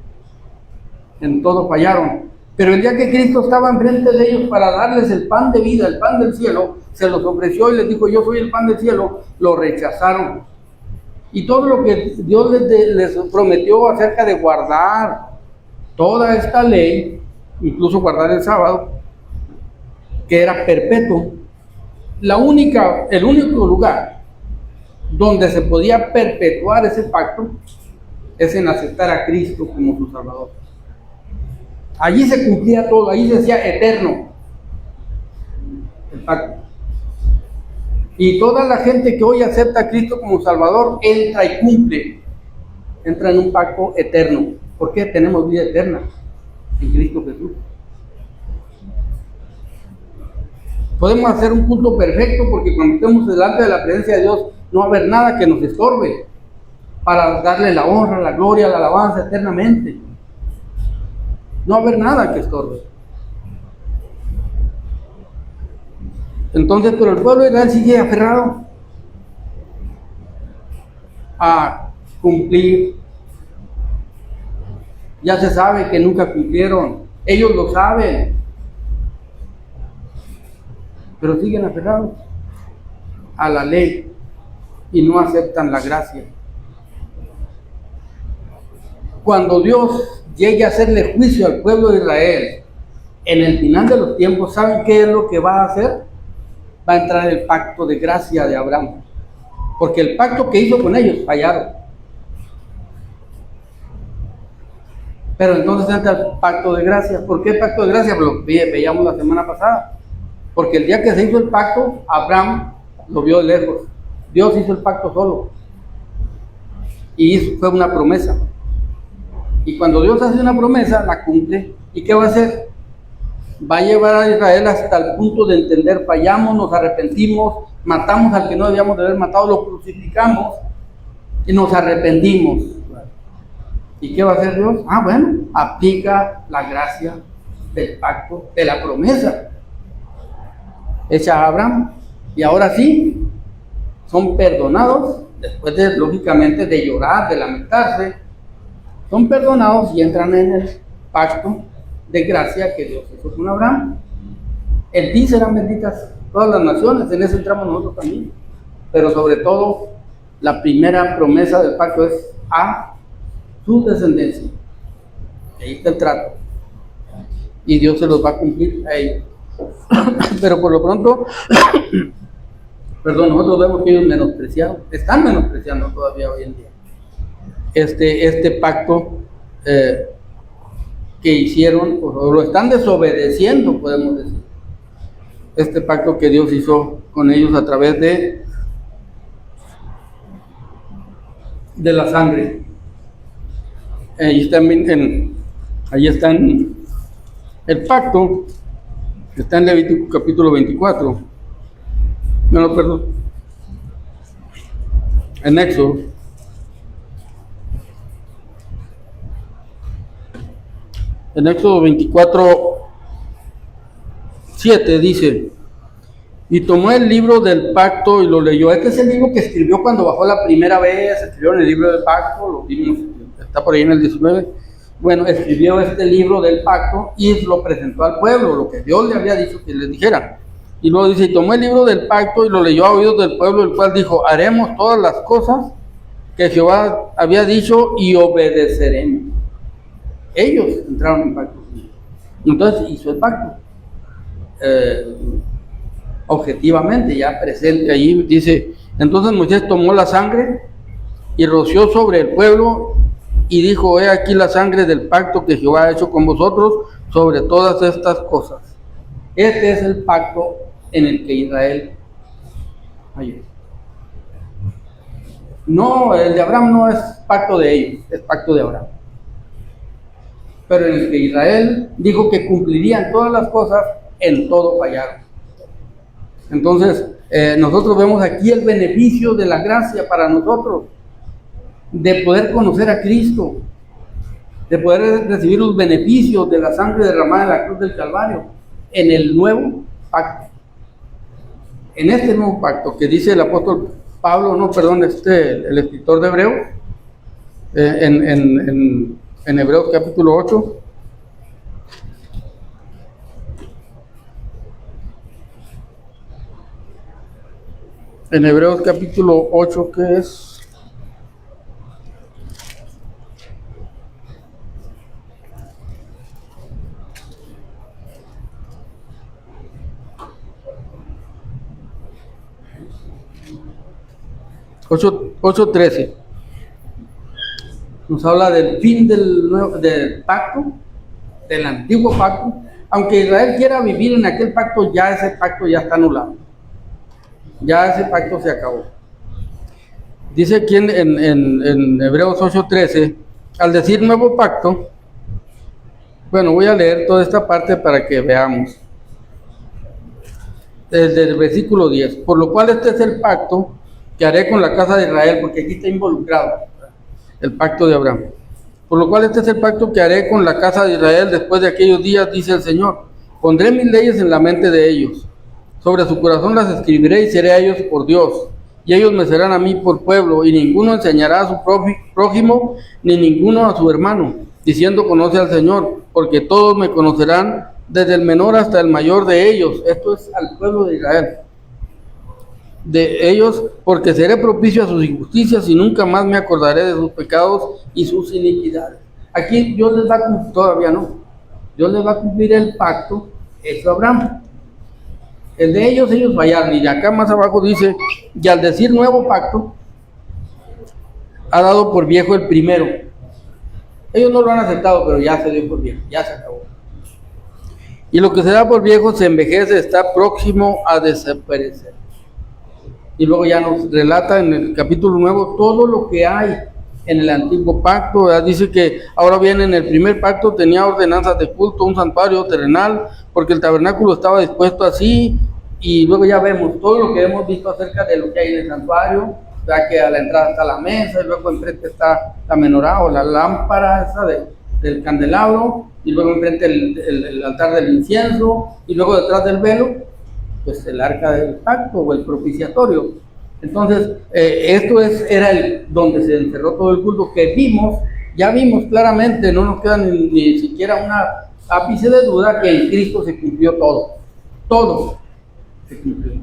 en todo fallaron. Pero el día que Cristo estaba enfrente de ellos para darles el pan de vida, el pan del cielo, se los ofreció y les dijo: yo soy el pan del cielo. Lo rechazaron. Y todo lo que Dios les prometió acerca de guardar toda esta ley, incluso guardar el sábado, que era perpetuo, el único lugar donde se podía perpetuar ese pacto es en aceptar a Cristo como su Salvador. Allí se cumplía todo, allí se hacía eterno el pacto. Y toda la gente que hoy acepta a Cristo como Salvador entra y cumple, entra en un pacto eterno. ¿Por qué? Tenemos vida eterna en Cristo Jesús. Podemos hacer un culto perfecto, porque cuando estemos delante de la presencia de Dios no va a haber nada que nos estorbe para darle la honra, la gloria, la alabanza eternamente. No va a haber nada que estorbe. Entonces, pero el pueblo de Israel sigue aferrado a cumplir. Ya se sabe que nunca cumplieron. Ellos lo saben. Pero siguen aferrados a la ley y no aceptan la gracia. Cuando Dios llegue a hacerle juicio al pueblo de Israel en el final de los tiempos, ¿saben qué es lo que va a hacer? Va a entrar el pacto de gracia de Abraham. porque el pacto que hizo con ellos fallaron. Pero entonces entra el pacto de gracia. ¿Por qué pacto de gracia? Lo veíamos la semana pasada. Porque el día que se hizo el pacto, Abraham lo vio de lejos. Dios hizo el pacto solo. Y fue una promesa. Y cuando Dios hace una promesa, la cumple. ¿Y qué va a hacer? Va a llevar a Israel hasta el punto de entender, fallamos, nos arrepentimos, matamos al que no debíamos de haber matado, lo crucificamos y nos arrepentimos. ¿Y qué va a hacer Dios? Bueno, aplica la gracia del pacto, de la promesa hecha a Abraham. Y ahora sí, son perdonados, después de, lógicamente, de llorar, de lamentarse, son perdonados y entran en el pacto de gracia que Dios hizo con Abraham. En ti serán benditas todas las naciones, en eso entramos nosotros también. Pero sobre todo, la primera promesa del pacto es a su descendencia. Ahí está el trato. Y Dios se los va a cumplir a ellos. Pero por lo pronto, nosotros vemos que ellos menospreciaron, están menospreciando todavía hoy en día este pacto que hicieron, o lo están desobedeciendo, podemos decir. Este pacto que Dios hizo con ellos a través de la sangre. Ahí está en el pacto, está en Levítico capítulo 24. No, perdón. En Éxodo. En Éxodo 24, 7 dice: y tomó el libro del pacto y lo leyó. Este es el libro que escribió cuando bajó la primera vez, escribió en el libro del pacto, lo vimos, está por ahí en el 19. Bueno, escribió este libro del pacto y lo presentó al pueblo, lo que Dios le había dicho que les dijera. Y luego dice: y tomó el libro del pacto y lo leyó a oídos del pueblo, el cual dijo: haremos todas las cosas que Jehová había dicho y obedeceremos. Ellos entraron en pacto. Entonces hizo el pacto. Objetivamente, ya presente allí, dice: entonces Moisés tomó la sangre y roció sobre el pueblo y dijo: he aquí la sangre del pacto que Jehová ha hecho con vosotros sobre todas estas cosas. Este es el pacto en el que Israel ayudó. No, el de Abraham no es pacto de ellos, es pacto de Abraham. Pero en el que Israel dijo que cumplirían todas las cosas, en todo fallaron. Entonces, nosotros vemos aquí el beneficio de la gracia para nosotros, de poder conocer a Cristo, de poder recibir los beneficios de la sangre derramada en la cruz del Calvario, en el nuevo pacto. En este nuevo pacto que dice el apóstol Pablo, el escritor de Hebreos, en Hebreos capítulo 8, en Hebreos capítulo 8, que es Ocho 13, nos habla del fin del pacto, del antiguo pacto. Aunque Israel quiera vivir en aquel pacto, ya ese pacto ya está anulado, ya ese pacto se acabó. Dice aquí en Hebreos 8:13, al decir nuevo pacto, bueno, voy a leer toda esta parte para que veamos. Desde el versículo 10, por lo cual este es el pacto que haré con la casa de Israel, porque aquí está involucrado el pacto de Abraham. Por lo cual este es el pacto que haré con la casa de Israel después de aquellos días, dice el Señor. Pondré mis leyes en la mente de ellos, sobre su corazón las escribiré y seré a ellos por Dios, y ellos me serán a mí por pueblo, y ninguno enseñará a su prójimo, ni ninguno a su hermano, diciendo: conoce al Señor, porque todos me conocerán, desde el menor hasta el mayor de ellos. Esto es al pueblo de Israel. De ellos, porque seré propicio a sus injusticias y nunca más me acordaré de sus pecados y sus iniquidades. Aquí Dios les va a cumplir, todavía no, Dios les va a cumplir el pacto hecho a Abraham. El de ellos fallaron. Y acá más abajo dice, y al decir nuevo pacto, ha dado por viejo el primero. Ellos no lo han aceptado, pero ya se dio por viejo, ya se acabó. Y lo que se da por viejo se envejece, está próximo a desaparecer. Y luego ya nos relata en el capítulo nuevo todo lo que hay en el antiguo pacto, ¿verdad? Dice que ahora bien, en el primer pacto tenía ordenanzas de culto, un santuario terrenal, porque el tabernáculo estaba dispuesto así, y luego ya vemos todo lo que hemos visto acerca de lo que hay en el santuario, ya que a la entrada está la mesa, y luego enfrente está la menorá o la lámpara esa del candelabro, y luego enfrente el altar del incienso, y luego detrás del velo, pues el arca del pacto o el propiciatorio. Entonces, esto era donde se encerró todo el culto que vimos, ya vimos claramente, no nos queda ni siquiera una ápice de duda que en Cristo se cumplió todo se cumplió.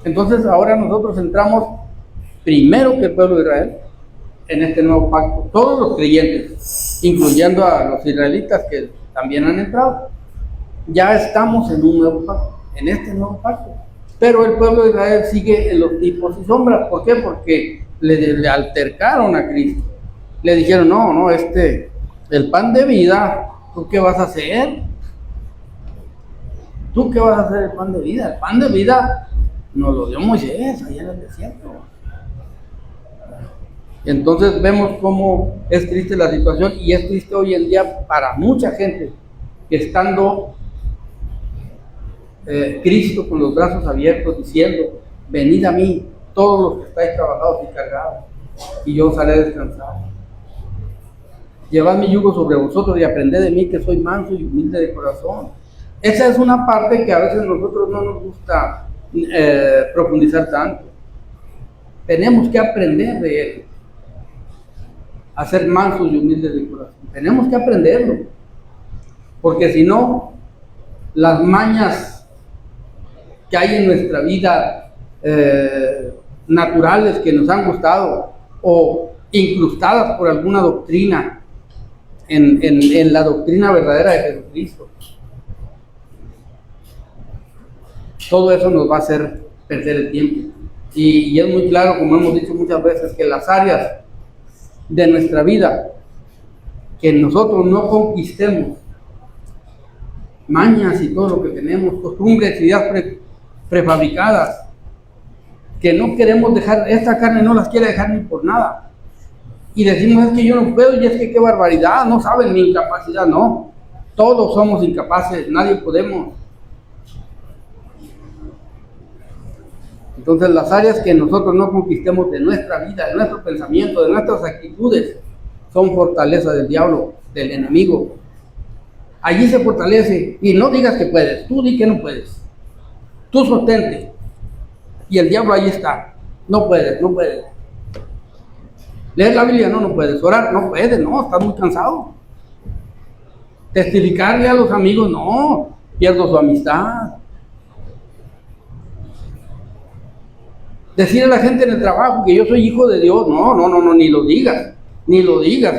Entonces, ahora nosotros entramos primero que el pueblo de Israel en este nuevo pacto, todos los creyentes, incluyendo a los israelitas que también han entrado, ya estamos en un nuevo pacto, en este nuevo pacto. Pero el pueblo de Israel sigue en los tipos y sombras. ¿Por qué? Porque le altercaron a Cristo. Le dijeron, no, el pan de vida, ¿tú qué vas a hacer? ¿Tú qué vas a hacer el pan de vida? El pan de vida nos lo dio Moisés allá en el desierto. Entonces vemos cómo es triste la situación, y es triste hoy en día para mucha gente que estando Cristo con los brazos abiertos diciendo, venid a mí todos los que estáis trabajados y cargados, y yo os haré descansar. Llevad mi yugo sobre vosotros y aprended de mí, que soy manso y humilde de corazón. Esa es una parte que a veces nosotros no nos gusta profundizar tanto. Tenemos que aprender de él, a ser mansos y humildes de corazón. Tenemos que aprenderlo, porque si no, las mañas que hay en nuestra vida, naturales, que nos han gustado, o incrustadas por alguna doctrina, en la doctrina verdadera de Jesucristo, todo eso nos va a hacer perder el tiempo. Y es muy claro, como hemos dicho muchas veces, que las áreas de nuestra vida que nosotros no conquistemos, mañas y todo lo que tenemos, costumbres, ideas prefabricadas, que no queremos dejar, esta carne no las quiere dejar ni por nada, y decimos, es que yo no puedo, y es que qué barbaridad, no saben mi incapacidad. No, todos somos incapaces, nadie podemos. Entonces, las áreas que nosotros no conquistemos de nuestra vida, de nuestro pensamiento, de nuestras actitudes, son fortaleza del diablo, del enemigo. Allí se fortalece, y no digas que puedes, tú di que no puedes. Tú sostente, y el diablo ahí está. No puedes. Leer la Biblia, no puedes. Orar, no puedes, no, estás muy cansado. Testificarle a los amigos, no, pierdo su amistad. Decir a la gente en el trabajo que yo soy hijo de Dios, no, ni lo digas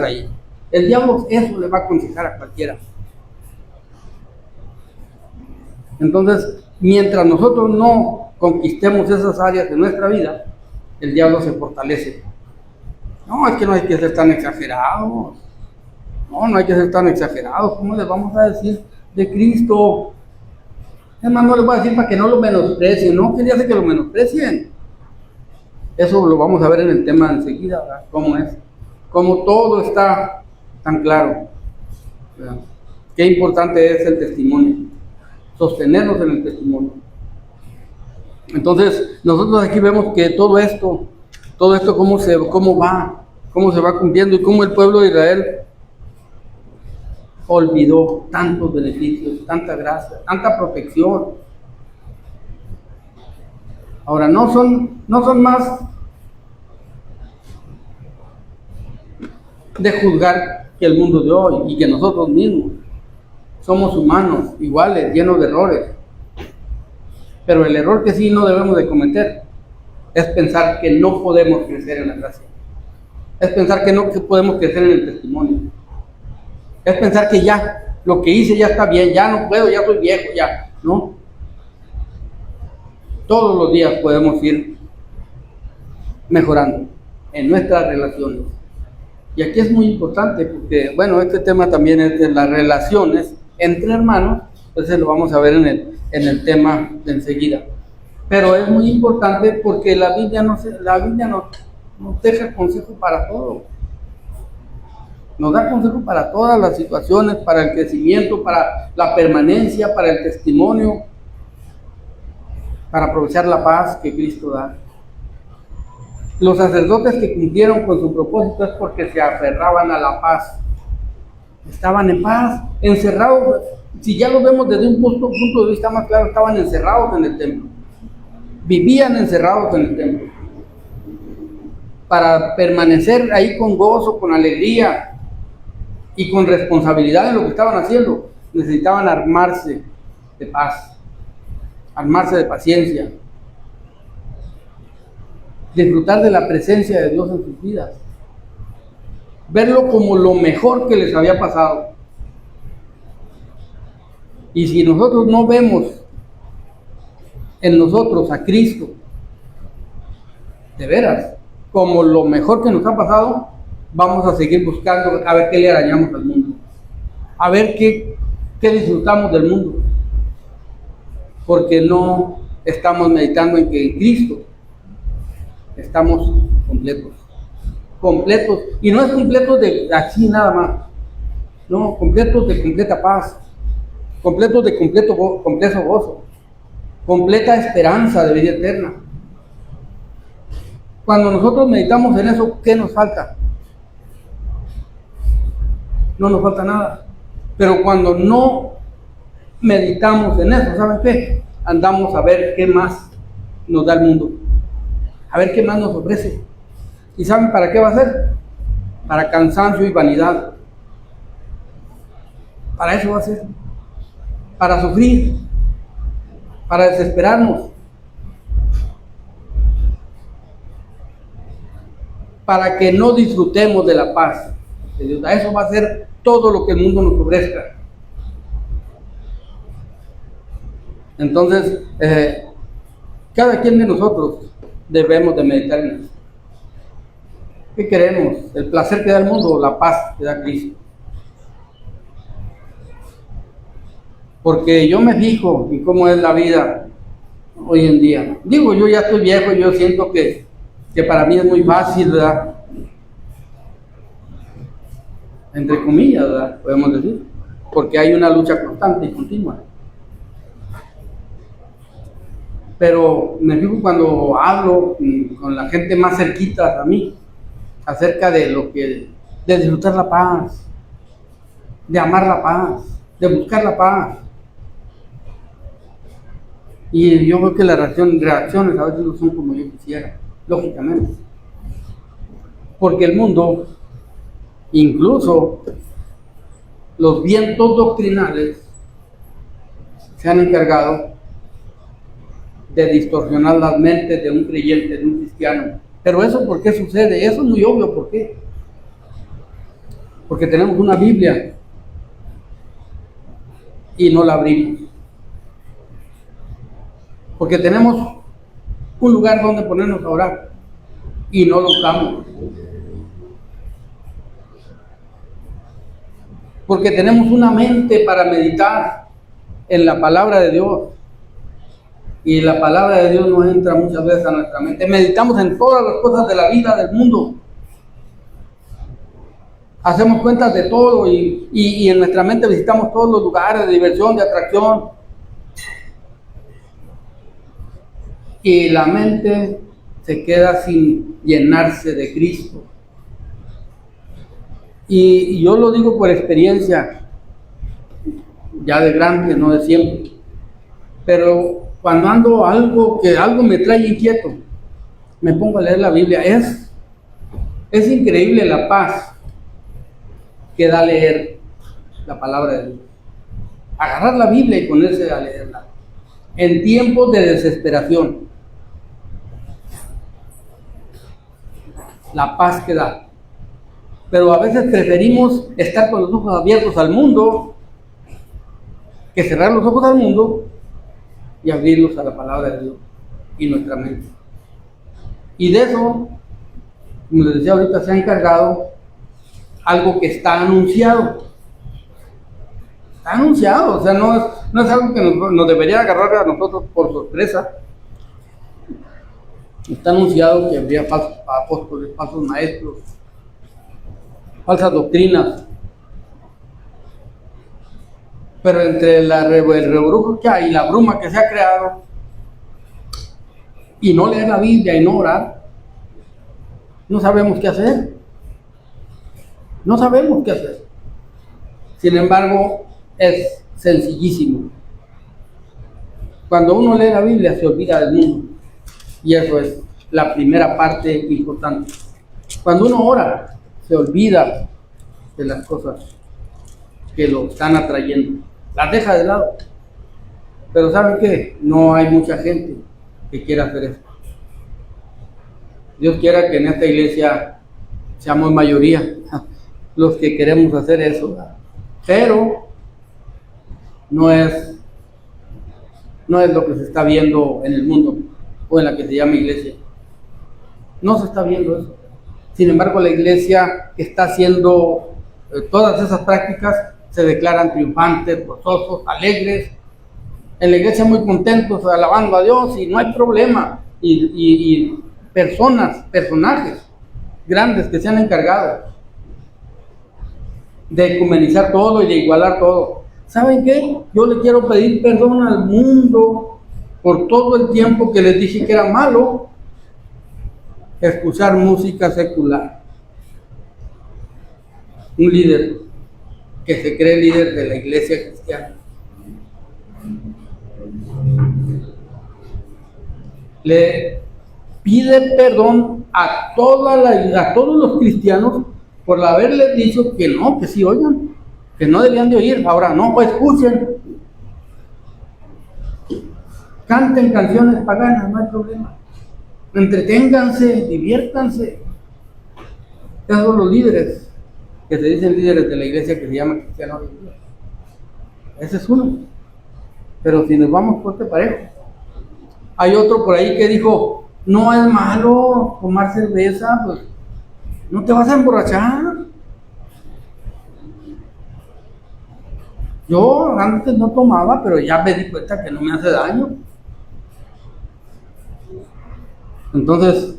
ahí. El diablo eso le va a aconsejar a cualquiera. Entonces, mientras nosotros no conquistemos esas áreas de nuestra vida, el diablo se fortalece. No, es que no hay que ser tan exagerados. No hay que ser tan exagerados. ¿Cómo les vamos a decir de Cristo? Es más, no les voy a decir para que no lo menosprecien. No quería hacer que lo menosprecien. Eso lo vamos a ver en el tema enseguida, ¿verdad? Cómo es. Cómo todo está tan claro, ¿verdad? Qué importante es el testimonio. Sostenernos en el testimonio. Entonces, nosotros aquí vemos que todo esto cómo se va cumpliendo, y cómo el pueblo de Israel olvidó tantos beneficios, tanta gracia, tanta protección. Ahora, no son más de juzgar que el mundo de hoy y que nosotros mismos. Somos humanos, iguales, llenos de errores. Pero el error que sí no debemos de cometer es pensar que no podemos crecer en la gracia. Es pensar que no podemos crecer en el testimonio. Es pensar que ya, lo que hice ya está bien, ya no puedo, ya soy viejo, ya. No. todos los días podemos ir mejorando en nuestras relaciones. Y aquí es muy importante porque, bueno, este tema también es de las relaciones entre hermanos, entonces lo vamos a ver en el tema de enseguida. Pero es muy importante porque la Biblia nos deja consejo para todo. Nos da consejo para todas las situaciones, para el crecimiento, para la permanencia, para el testimonio, para aprovechar la paz que Cristo da. Los sacerdotes que cumplieron con su propósito es porque se aferraban a la paz. Estaban en paz, encerrados. Si ya lo vemos desde un punto de vista más claro, estaban encerrados en el templo. Vivían encerrados en el templo. Para permanecer ahí con gozo, con alegría y con responsabilidad en lo que estaban haciendo, necesitaban armarse de paz, armarse de paciencia, disfrutar de la presencia de Dios en sus vidas, verlo como lo mejor que les había pasado. Y si nosotros no vemos en nosotros a Cristo, de veras, como lo mejor que nos ha pasado, vamos a seguir buscando a ver qué le arañamos al mundo, a ver qué disfrutamos del mundo, porque no estamos meditando en que en Cristo estamos completos, y no es completos de así nada más, no, completos de completa paz, completos de completo gozo, completa esperanza de vida eterna. Cuando nosotros meditamos en eso, ¿qué nos falta? No nos falta nada. Pero cuando no meditamos en eso, ¿saben qué? Andamos a ver qué más nos da el mundo, a ver qué más nos ofrece. ¿Y saben para qué va a ser? Para cansancio y vanidad. Para eso va a ser. Para sufrir, para desesperarnos, para que no disfrutemos de la paz de Dios. A eso va a ser todo lo que el mundo nos ofrezca. Entonces, cada quien de nosotros debemos de meditar en eso. ¿Qué queremos? ¿El placer que da el mundo o la paz que da Cristo? Porque yo me fijo en cómo es la vida hoy en día. Digo, yo ya estoy viejo y yo siento que para mí es muy fácil, ¿verdad? Entre comillas, ¿verdad? Podemos decir. Porque hay una lucha constante y continua. Pero me fijo cuando hablo con la gente más cerquita a mí, acerca de de disfrutar la paz, de amar la paz, de buscar la paz. Y yo creo que las reacciones a veces no son como yo quisiera, lógicamente. Porque el mundo, incluso los vientos doctrinales, se han encargado de distorsionar las mentes de un creyente, de un cristiano. Pero eso, ¿por qué sucede? Eso es muy obvio. ¿Por qué? Porque tenemos una Biblia y no la abrimos. Porque tenemos un lugar donde ponernos a orar y no lo usamos. Porque tenemos una mente para meditar en la palabra de Dios. Y la palabra de Dios no entra muchas veces a nuestra mente. Meditamos en todas las cosas de la vida, del mundo. Hacemos cuentas de todo y en nuestra mente visitamos todos los lugares de diversión, de atracción. Y la mente se queda sin llenarse de Cristo. Y yo lo digo por experiencia, ya de grande, no de siempre. Pero cuando ando algo me trae inquieto, me pongo a leer la Biblia. Es increíble la paz que da leer la palabra de Dios. Agarrar la Biblia y ponerse a leerla. En tiempos de desesperación. La paz que da. Pero a veces preferimos estar con los ojos abiertos al mundo que cerrar los ojos al mundo y abrirlos a la palabra de Dios. y nuestra mente. Y de eso, como les decía ahorita, se ha encargado algo que está anunciado. Está anunciado, o sea, no es algo que nos debería agarrar a nosotros por sorpresa. Está anunciado que habría falsos apóstoles, falsos maestros, falsas doctrinas. Pero entre el reburujo que hay y la bruma que se ha creado, y no leer la Biblia y no orar, no sabemos qué hacer. No sabemos qué hacer. Sin embargo, es sencillísimo. Cuando uno lee la Biblia se olvida del mundo. Y eso es la primera parte importante. Cuando uno ora, se olvida de las cosas que lo están atrayendo. Las deja de lado. Pero ¿saben qué? No hay mucha gente que quiera hacer eso. Dios quiera que en esta iglesia seamos mayoría los que queremos hacer eso. Pero no es lo que se está viendo en el mundo o en la que se llama iglesia. No se está viendo eso. Sin embargo, la iglesia que está haciendo todas esas prácticas se declaran triunfantes, gozosos, alegres. En la iglesia muy contentos, alabando a Dios y no hay problema. Y personajes grandes que se han encargado de ecumenizar todo y de igualar todo. ¿Saben qué? Yo le quiero pedir perdón al mundo por todo el tiempo que les dije que era malo escuchar música secular. Un líder que se cree líder de la iglesia cristiana le pide perdón a todos los cristianos por haberles dicho que no, que sí oigan, que no debían de oír. Ahora no, pues escuchen, canten canciones paganas, no hay problema, entreténganse, diviértanse. Esos son los líderes que se dicen líderes de la iglesia que se llama cristiana hoy en día. Ese es uno. Pero si nos vamos por este parejo, hay otro por ahí que dijo, no es malo tomar cerveza, pues no te vas a emborrachar. Yo antes no tomaba, pero ya me di cuenta que no me hace daño. Entonces,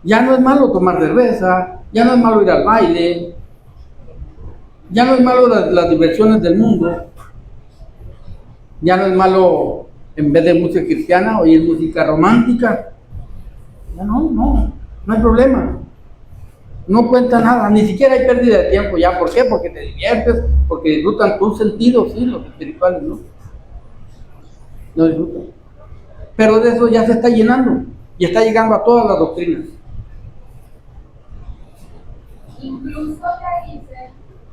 ya no es malo tomar cerveza, ya no es malo ir al baile, ya no es malo las diversiones del mundo, ya no es malo en vez de música cristiana oír música romántica. Ya no hay problema. No cuenta nada, ni siquiera hay pérdida de tiempo ya. ¿Por qué? Porque te diviertes, porque disfrutan tus sentidos, sí, los espirituales, ¿no? No disfrutan. Pero de eso ya se está llenando y está llegando a todas las doctrinas. Incluso ya dicen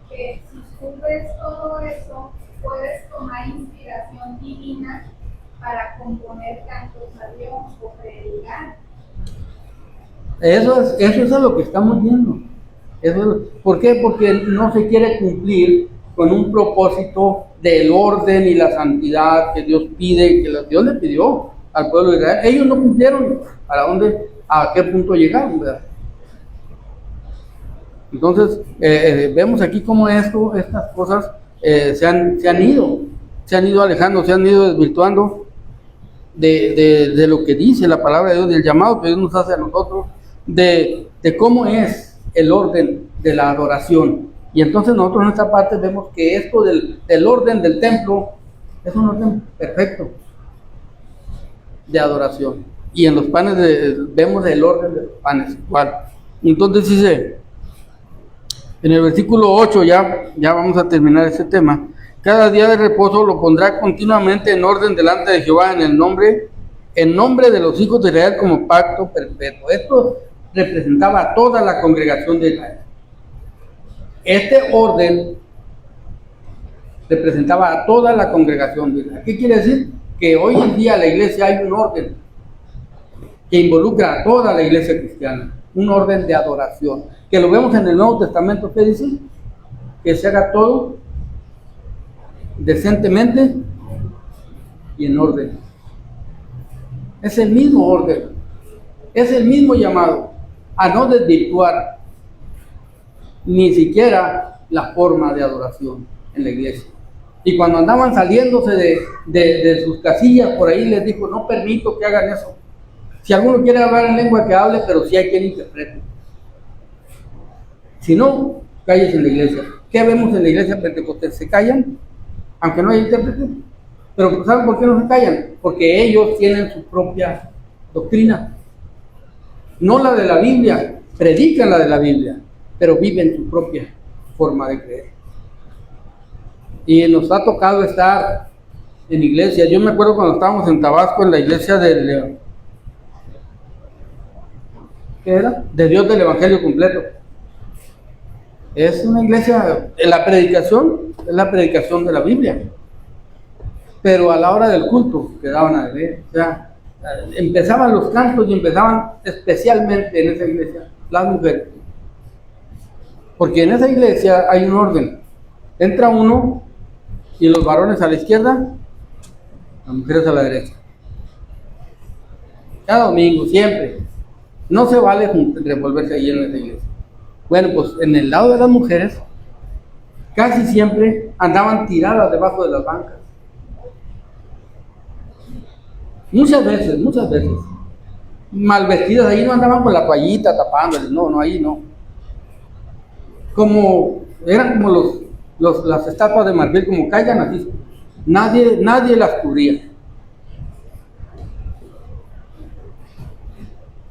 que si tú ves todo eso, puedes tomar inspiración divina para componer cantos a Dios o predicar. Eso es a lo que estamos viendo. ¿Por qué? Porque no se quiere cumplir con un propósito del orden y la santidad que Dios pide, que Dios le pidió al pueblo de Israel. Ellos no cumplieron. ¿A qué punto llegaron, verdad? Entonces, vemos aquí cómo estas cosas se han ido alejando, se han ido desvirtuando de lo que dice la palabra de Dios, del llamado que Dios nos hace a nosotros, de cómo es el orden de la adoración. Y entonces nosotros en esta parte vemos que esto del orden del templo es un orden perfecto de adoración. Y en los panes vemos el orden de los panes igual. Entonces dice, en el versículo 8, ya vamos a terminar este tema. Cada día de reposo lo pondrá continuamente en orden delante de Jehová en nombre de los hijos de Israel como pacto perpetuo. Esto representaba a toda la congregación de Israel. Este orden representaba a toda la congregación de Israel. ¿Qué quiere decir? Que hoy en día en la iglesia hay un orden que involucra a toda la iglesia cristiana, un orden de adoración, que lo vemos en el Nuevo Testamento. ¿Qué dice? Que se haga todo decentemente y en orden. Es el mismo orden, es el mismo llamado a no desvirtuar ni siquiera la forma de adoración en la iglesia. Y cuando andaban saliéndose de sus casillas, por ahí les dijo, no permito que hagan eso. Si alguno quiere hablar en lengua, que hable, pero si hay quien interprete. Si no, cállese en la iglesia. ¿Qué vemos en la iglesia pentecostés? Se callan, aunque no haya intérprete. Pero ¿saben por qué no se callan? Porque ellos tienen su propia doctrina. No la de la Biblia, predican la de la Biblia, pero viven su propia forma de creer. Y nos ha tocado estar en iglesias. Yo me acuerdo cuando estábamos en Tabasco, en la iglesia del... ¿qué era? De Dios del Evangelio Completo. Es una iglesia, la predicación es la predicación de la Biblia. Pero a la hora del culto quedaban a ver. O sea, empezaban los cantos y empezaban especialmente en esa iglesia las mujeres. Porque en esa iglesia hay un orden. Entra uno y los varones a la izquierda, las mujeres a la derecha. Cada domingo, siempre. No se vale revolverse ahí en esa iglesia. Bueno, pues en el lado de las mujeres, casi siempre andaban tiradas debajo de las bancas. Muchas veces. Mal vestidas, ahí no andaban con la toallita tapándoles, no, ahí no. Eran como las estatuas de marfil, como caigan así. Nadie las cubría.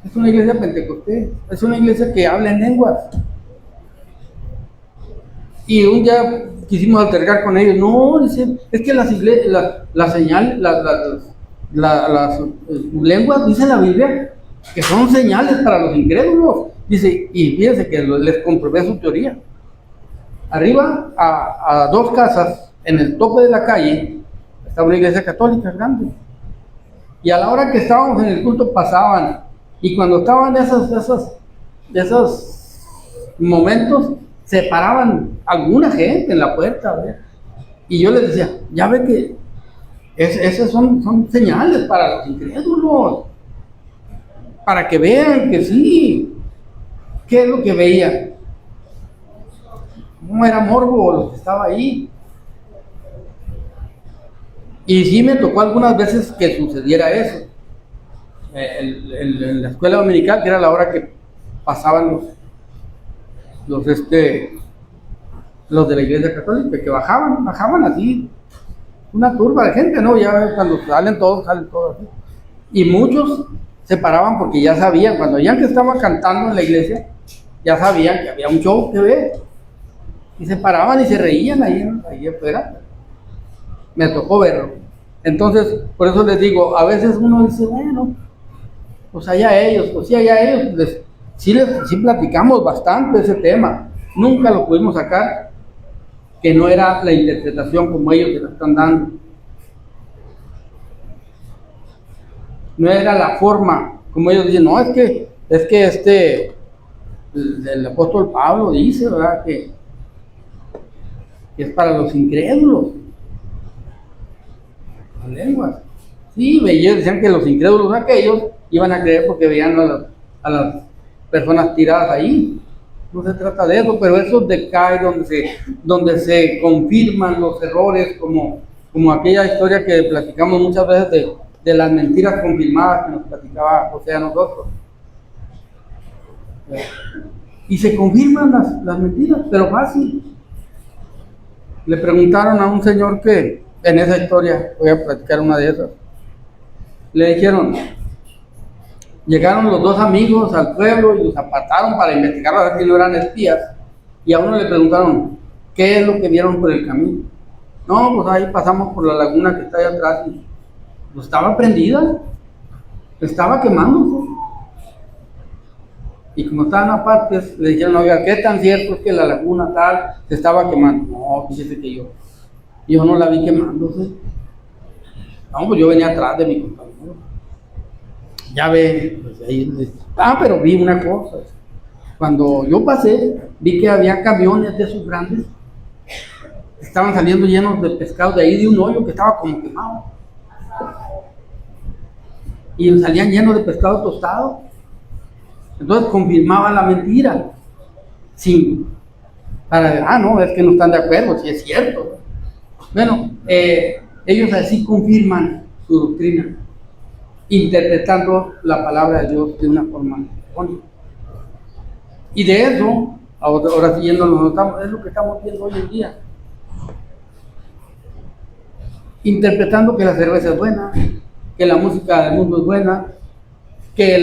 Es una iglesia pentecostés, es una iglesia que habla en lenguas. Y un día quisimos altercar con ellos. No, dicen, es que las lenguas, dice la Biblia, que son señales para los incrédulos. Dice, y fíjense que les comprobé su teoría. Arriba, a 2 casas, en el tope de la calle, estaba una iglesia católica grande. Y a la hora que estábamos en el culto pasaban. Y cuando estaban esos momentos, se paraban alguna gente en la puerta, a ver. Y yo les decía, ya ve que esas son señales para los incrédulos, para que vean que sí. ¿Qué es lo que veían? No era morbo lo que estaba ahí. Y sí me tocó algunas veces que sucediera eso. En la escuela dominical, que era la hora que pasaban los de la iglesia católica, que bajaban así, una turba de gente, ¿no? Ya cuando salen todos así. Y muchos se paraban porque ya sabían, cuando ya que estaba cantando en la iglesia, ya sabían que había un show que ver. Y se paraban y se reían ahí afuera. Me tocó verlo. Entonces, por eso les digo, a veces uno dice, bueno, pues allá ellos, sí platicamos bastante ese tema. Nunca lo pudimos sacar, que no era la interpretación como ellos se la están dando. No era la forma, como ellos dicen, no, es que el apóstol Pablo dice, ¿verdad? Que es para los incrédulos. Las lenguas. Sí, ellos decían que los incrédulos aquellos iban a creer porque veían a las personas tiradas ahí. No se trata de eso, pero eso decae donde se confirman los errores, como aquella historia que platicamos muchas veces de las mentiras confirmadas que nos platicaba José a nosotros. Y se confirman las mentiras, pero fácil. Le preguntaron a un señor que, en esa historia, voy a platicar una de esas, le dijeron, llegaron los 2 amigos al pueblo y los apartaron para investigar a ver si no eran espías, y a uno le preguntaron, ¿qué es lo que vieron por el camino? No, pues ahí pasamos por la laguna que está ahí atrás, y pues estaba prendida, estaba quemándose. Y como estaban aparte, le dijeron, oiga, ¿qué tan cierto es que la laguna tal se estaba quemando? No, fíjese que yo no la vi quemándose. No, pues yo venía atrás de mi compañero. Ya ve, pues ahí, pero vi una cosa. Cuando yo pasé, vi que había camiones de esos grandes, estaban saliendo llenos de pescado de ahí de un hoyo que estaba como quemado. y salían llenos de pescado tostado. Entonces confirmaba la mentira. Sí, no, es que no están de acuerdo, si es cierto. Bueno, ellos así confirman su doctrina, interpretando la palabra de Dios de una forma errónea. Y de eso, ahora siguiendo, es lo que estamos viendo hoy en día. Interpretando que la cerveza es buena, que la música del mundo es buena, que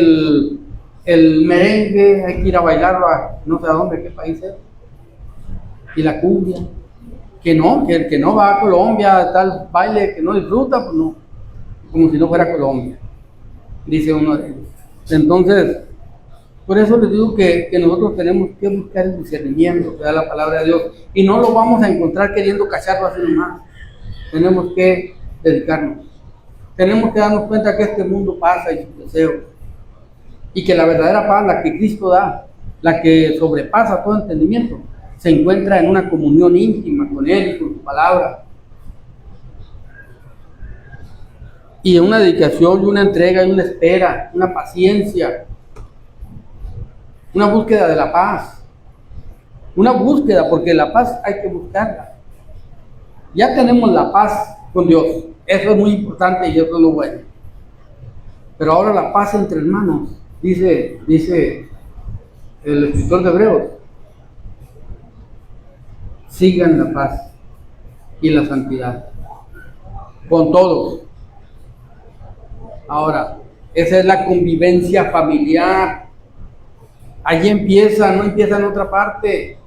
el merengue hay que ir a bailarlo a no sé a dónde, qué país es, y la cumbia, que el que no va a Colombia, tal baile que no disfruta, pues no, como si no fuera Colombia, dice uno de ellos. Entonces, por eso les digo que nosotros tenemos que buscar el discernimiento que da la palabra de Dios, y no lo vamos a encontrar queriendo cacharlo así nomás. Tenemos que dedicarnos, tenemos que darnos cuenta que este mundo pasa y sus deseos, y que la verdadera paz, la que Cristo da, la que sobrepasa todo entendimiento, se encuentra en una comunión íntima con Él y con su palabra, y en una dedicación y una entrega y una espera, una paciencia, una búsqueda de la paz, una búsqueda, porque la paz hay que buscarla. Ya tenemos la paz con Dios, eso es muy importante y eso es lo bueno, pero ahora la paz entre hermanos, dice el escritor de Hebreos: sigan la paz y la santidad con todos. Ahora, esa es la convivencia familiar. Allí empieza, no empieza en otra parte.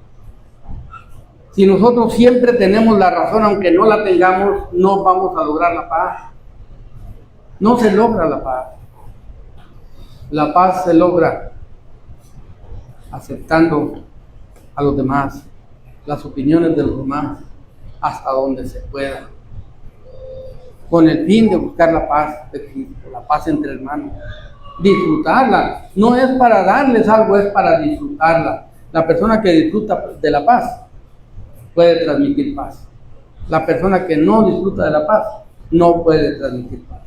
Si nosotros siempre tenemos la razón, aunque no la tengamos, no vamos a lograr la paz. No se logra la paz. La paz se logra aceptando a los demás, las opiniones de los demás, hasta donde se pueda, con el fin de buscar la paz de Cristo, la paz entre hermanos, disfrutarla. No es para darles algo, es para disfrutarla. La persona que disfruta de la paz puede transmitir paz. La persona que no disfruta de la paz no puede transmitir paz,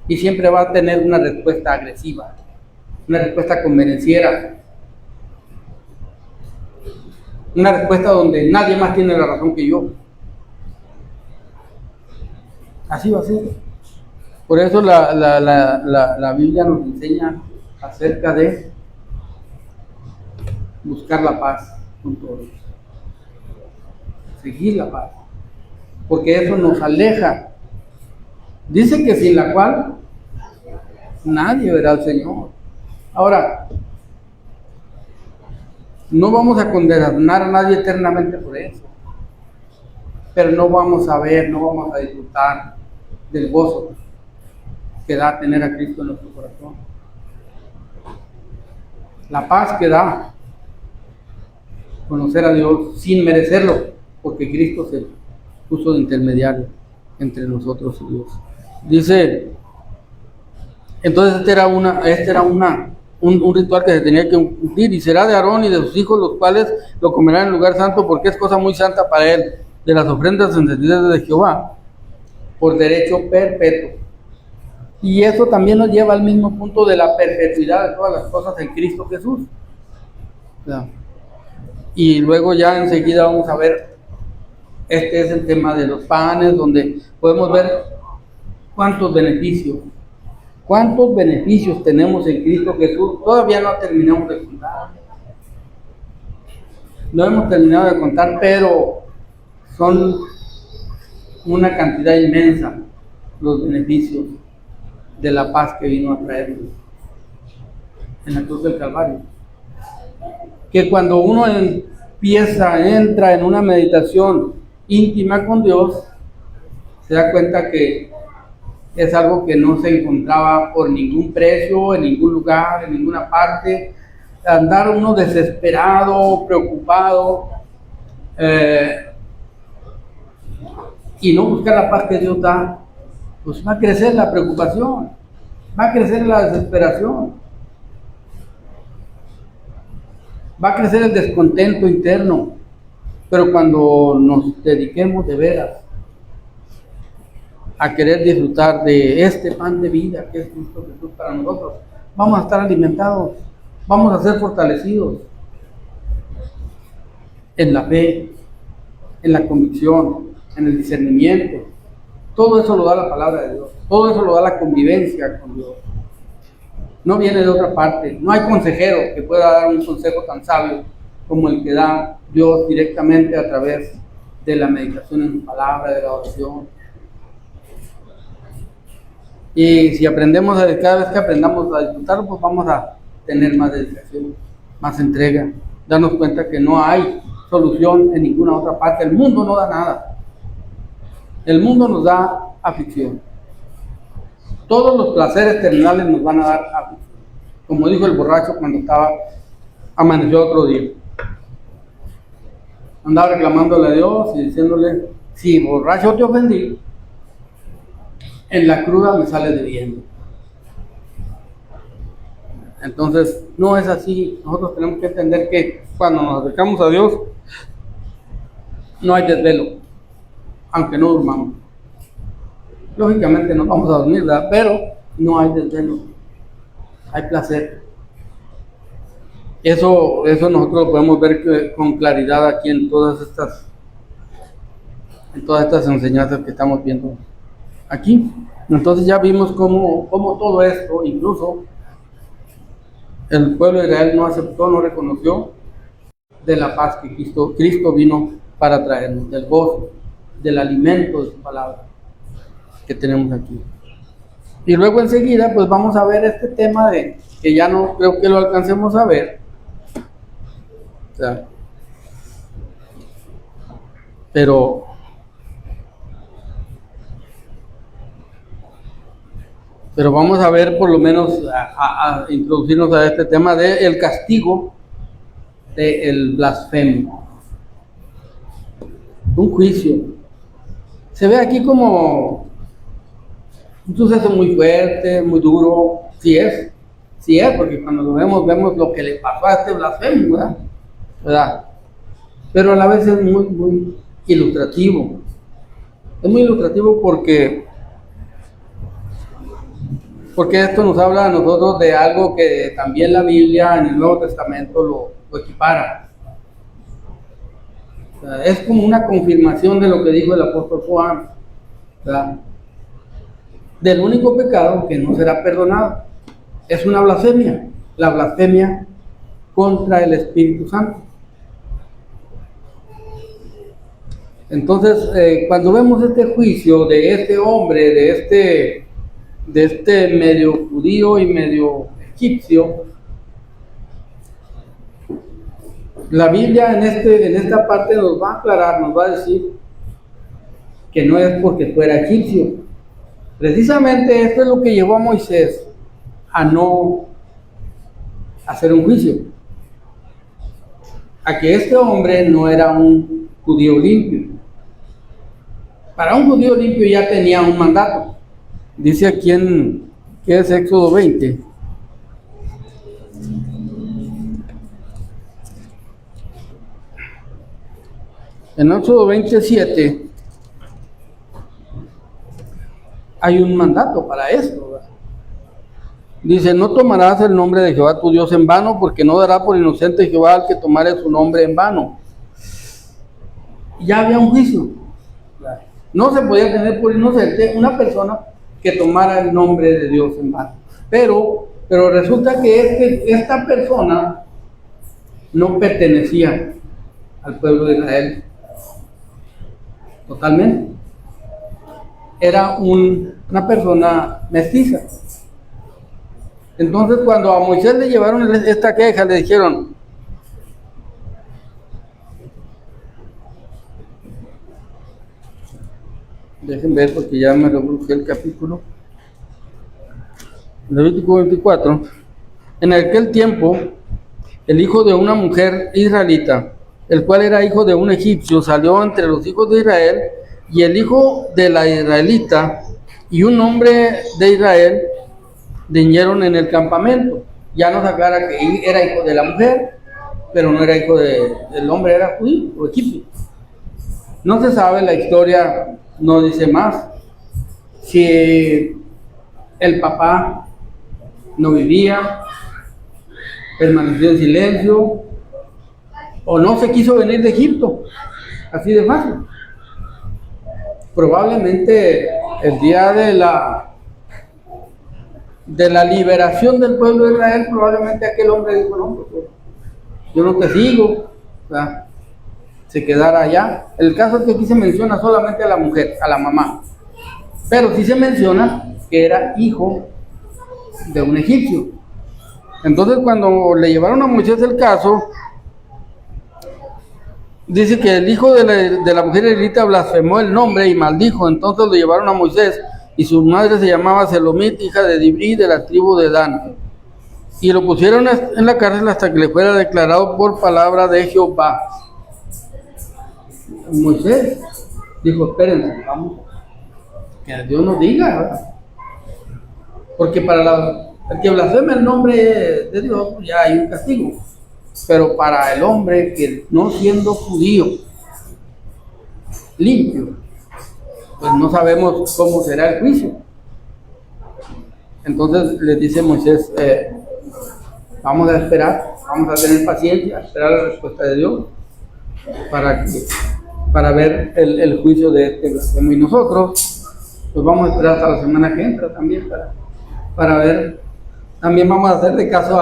y siempre va a tener una respuesta agresiva, una respuesta convenenciera, una respuesta donde nadie más tiene la razón que yo. Así va a ser. Por eso la Biblia nos enseña acerca de buscar la paz con todos, seguir la paz, porque eso nos aleja. Dice que sin la cual nadie verá al Señor. Ahora, no vamos a condenar a nadie eternamente por eso, pero no vamos a disfrutar del gozo que da tener a Cristo en nuestro corazón, la paz que da conocer a Dios sin merecerlo, porque Cristo se puso de intermediario entre nosotros y Dios. Dice, entonces este era un ritual que se tenía que cumplir, y será de Aarón y de sus hijos, los cuales lo comerán en el lugar santo, porque es cosa muy santa para él, de las ofrendas encendidas de Jehová, por derecho perpetuo. Y eso también nos lleva al mismo punto de la perpetuidad de todas las cosas en Cristo Jesús. Y luego ya enseguida vamos a ver, este es el tema de los panes, donde podemos ver cuántos beneficios tenemos en Cristo Jesús. Todavía no terminamos de contar. No hemos terminado de contar, pero son una cantidad inmensa los beneficios de la paz que vino a traernos en la cruz del Calvario. Que cuando uno entra en una meditación íntima con Dios, se da cuenta que es algo que no se encontraba por ningún precio, en ningún lugar, en ninguna parte. Andar uno desesperado, preocupado, y no buscar la paz que Dios da, pues va a crecer la preocupación, va a crecer la desesperación, va a crecer el descontento interno. Pero cuando nos dediquemos de veras a querer disfrutar de este pan de vida que es Cristo Jesús para nosotros. Vamos a estar alimentados, vamos a ser fortalecidos en la fe, en la convicción, en el discernimiento. Todo eso lo da la palabra de Dios, todo eso lo da la convivencia con Dios. No viene de otra parte, no hay consejero que pueda dar un consejo tan sabio como el que da Dios directamente a través de la meditación en su palabra, de la oración. Y si aprendemos cada vez que aprendamos a disfrutar, pues vamos a tener más dedicación, más entrega, darnos cuenta que no hay solución en ninguna otra parte. El mundo no da nada. El mundo nos da aflicción. Todos los placeres terrenales nos van a dar aflicción. Como dijo el borracho cuando amaneció otro día. Andaba reclamándole a Dios y diciéndole, si borracho te ofendí, en la cruda me sale debiendo. Entonces, no es así. Nosotros tenemos que entender que cuando nos acercamos a Dios, no hay desvelo, aunque no durmamos. Lógicamente no vamos a dormir, ¿verdad? Pero no hay desvelo, hay placer. Eso nosotros lo podemos ver con claridad aquí en todas estas enseñanzas que estamos viendo aquí. Entonces ya vimos cómo todo esto, incluso el pueblo de Israel no aceptó, no reconoció de la paz que Cristo vino para traernos, del gozo, del alimento de su palabra que tenemos aquí. Y luego enseguida pues vamos a ver este tema de que ya no creo que lo alcancemos a ver, o sea, pero vamos a ver por lo menos a introducirnos a este tema del castigo del blasfemo. Un juicio. Se ve aquí como un suceso muy fuerte, muy duro. Sí es, porque cuando lo vemos lo que le pasó a este blasfemo, ¿verdad? Pero a la vez es muy, muy ilustrativo. Es muy ilustrativo porque esto nos habla a nosotros de algo que también la Biblia en el Nuevo Testamento lo equipara. O sea, es como una confirmación de lo que dijo el apóstol Juan, ¿verdad? Del único pecado que no será perdonado. Es una blasfemia, la blasfemia contra el Espíritu Santo. Entonces, cuando vemos este juicio de este hombre, de este medio judío y medio egipcio, la Biblia en esta parte nos va a aclarar, nos va a decir que no es porque fuera egipcio. Precisamente esto es lo que llevó a Moisés a no hacer un juicio, a que este hombre no era un judío limpio. Para un judío limpio ya tenía un mandato. Dice aquí que es Éxodo 20. En Éxodo 27 hay un mandato para esto, ¿verdad? Dice, no tomarás el nombre de Jehová tu Dios en vano, porque no dará por inocente Jehová al que tomare su nombre en vano. Ya había un juicio. No se podía tener por inocente una persona que tomara el nombre de Dios en vano. Pero resulta que esta persona no pertenecía al pueblo de Israel totalmente. Era una persona mestiza. Entonces cuando a Moisés le llevaron esta queja, le dijeron, dejen ver porque ya me rebrujé el capítulo, Levítico 24, en aquel tiempo el hijo de una mujer israelita, el cual era hijo de un egipcio, salió entre los hijos de Israel, y el hijo de la israelita y un hombre de Israel riñeron en el campamento. Ya nos aclara que era hijo de la mujer, pero no era hijo del hombre, era judío o egipcio. No se sabe la historia, no dice más, si el papá no vivía, permaneció en silencio, o no se quiso venir de Egipto, así de fácil. Probablemente el día de la liberación del pueblo de Israel, probablemente aquel hombre dijo, no, pues, yo no te sigo, ¿verdad? Se quedara allá. El caso es que aquí se menciona solamente a la mujer, a la mamá, pero sí se menciona que era hijo de un egipcio. Entonces, cuando le llevaron a Moisés el caso, dice que el hijo de la mujer israelita blasfemó el nombre y maldijo. Entonces lo llevaron a Moisés, y su madre se llamaba Selomit, hija de Dibri, de la tribu de Dan. Y lo pusieron en la cárcel hasta que le fuera declarado por palabra de Jehová. Moisés dijo, espérense, vamos, que Dios nos diga, ¿verdad? Porque para el que blasfeme el nombre de Dios, ya hay un castigo. Pero para el hombre que no siendo judío, limpio, pues no sabemos cómo será el juicio. Entonces le dice Moisés, vamos a esperar, vamos a tener paciencia, a esperar la respuesta de Dios para ver el juicio de este blasfemo. Y nosotros pues vamos a esperar hasta la semana que entra también para ver. También vamos a hacer de caso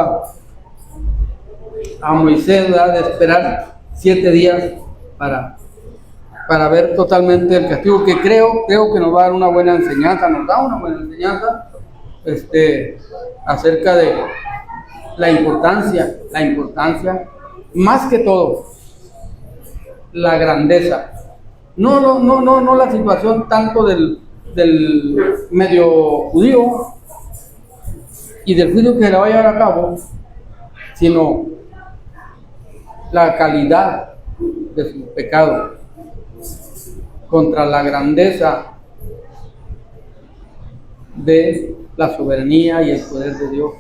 a Moisés, ¿verdad? De esperar 7 días para ver totalmente el castigo, que creo que nos va a dar una buena enseñanza, nos da una buena enseñanza acerca de la importancia, más que todo, la grandeza. No la situación tanto del medio judío y del juicio que se le va a llevar a cabo, sino la calidad de su pecado contra la grandeza de la soberanía y el poder de Dios.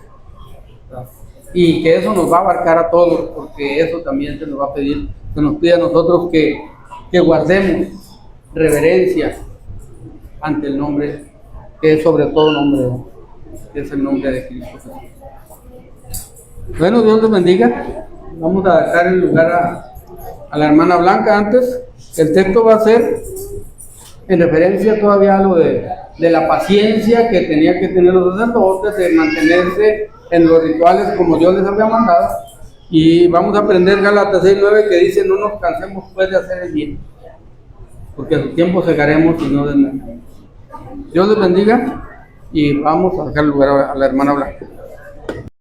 Y que eso nos va a abarcar a todos, porque eso también se nos va a pedir, se nos pide a nosotros que guardemos reverencia ante el nombre, que es sobre todo nombre, que es el nombre de Cristo Jesús. Bueno, Dios les bendiga. Vamos a dejar el lugar a la hermana Blanca. Antes, el texto va a ser en referencia todavía a lo de la paciencia que tenía que tener los sacerdotes, de mantenerse en los rituales como Dios les había mandado. Y vamos a aprender Gálatas 6:9, que dice, no nos cansemos pues de hacer el bien, porque a su tiempo segaremos y no desmayaremos. Dios les bendiga, y vamos a dejar el lugar a la hermana Blanca.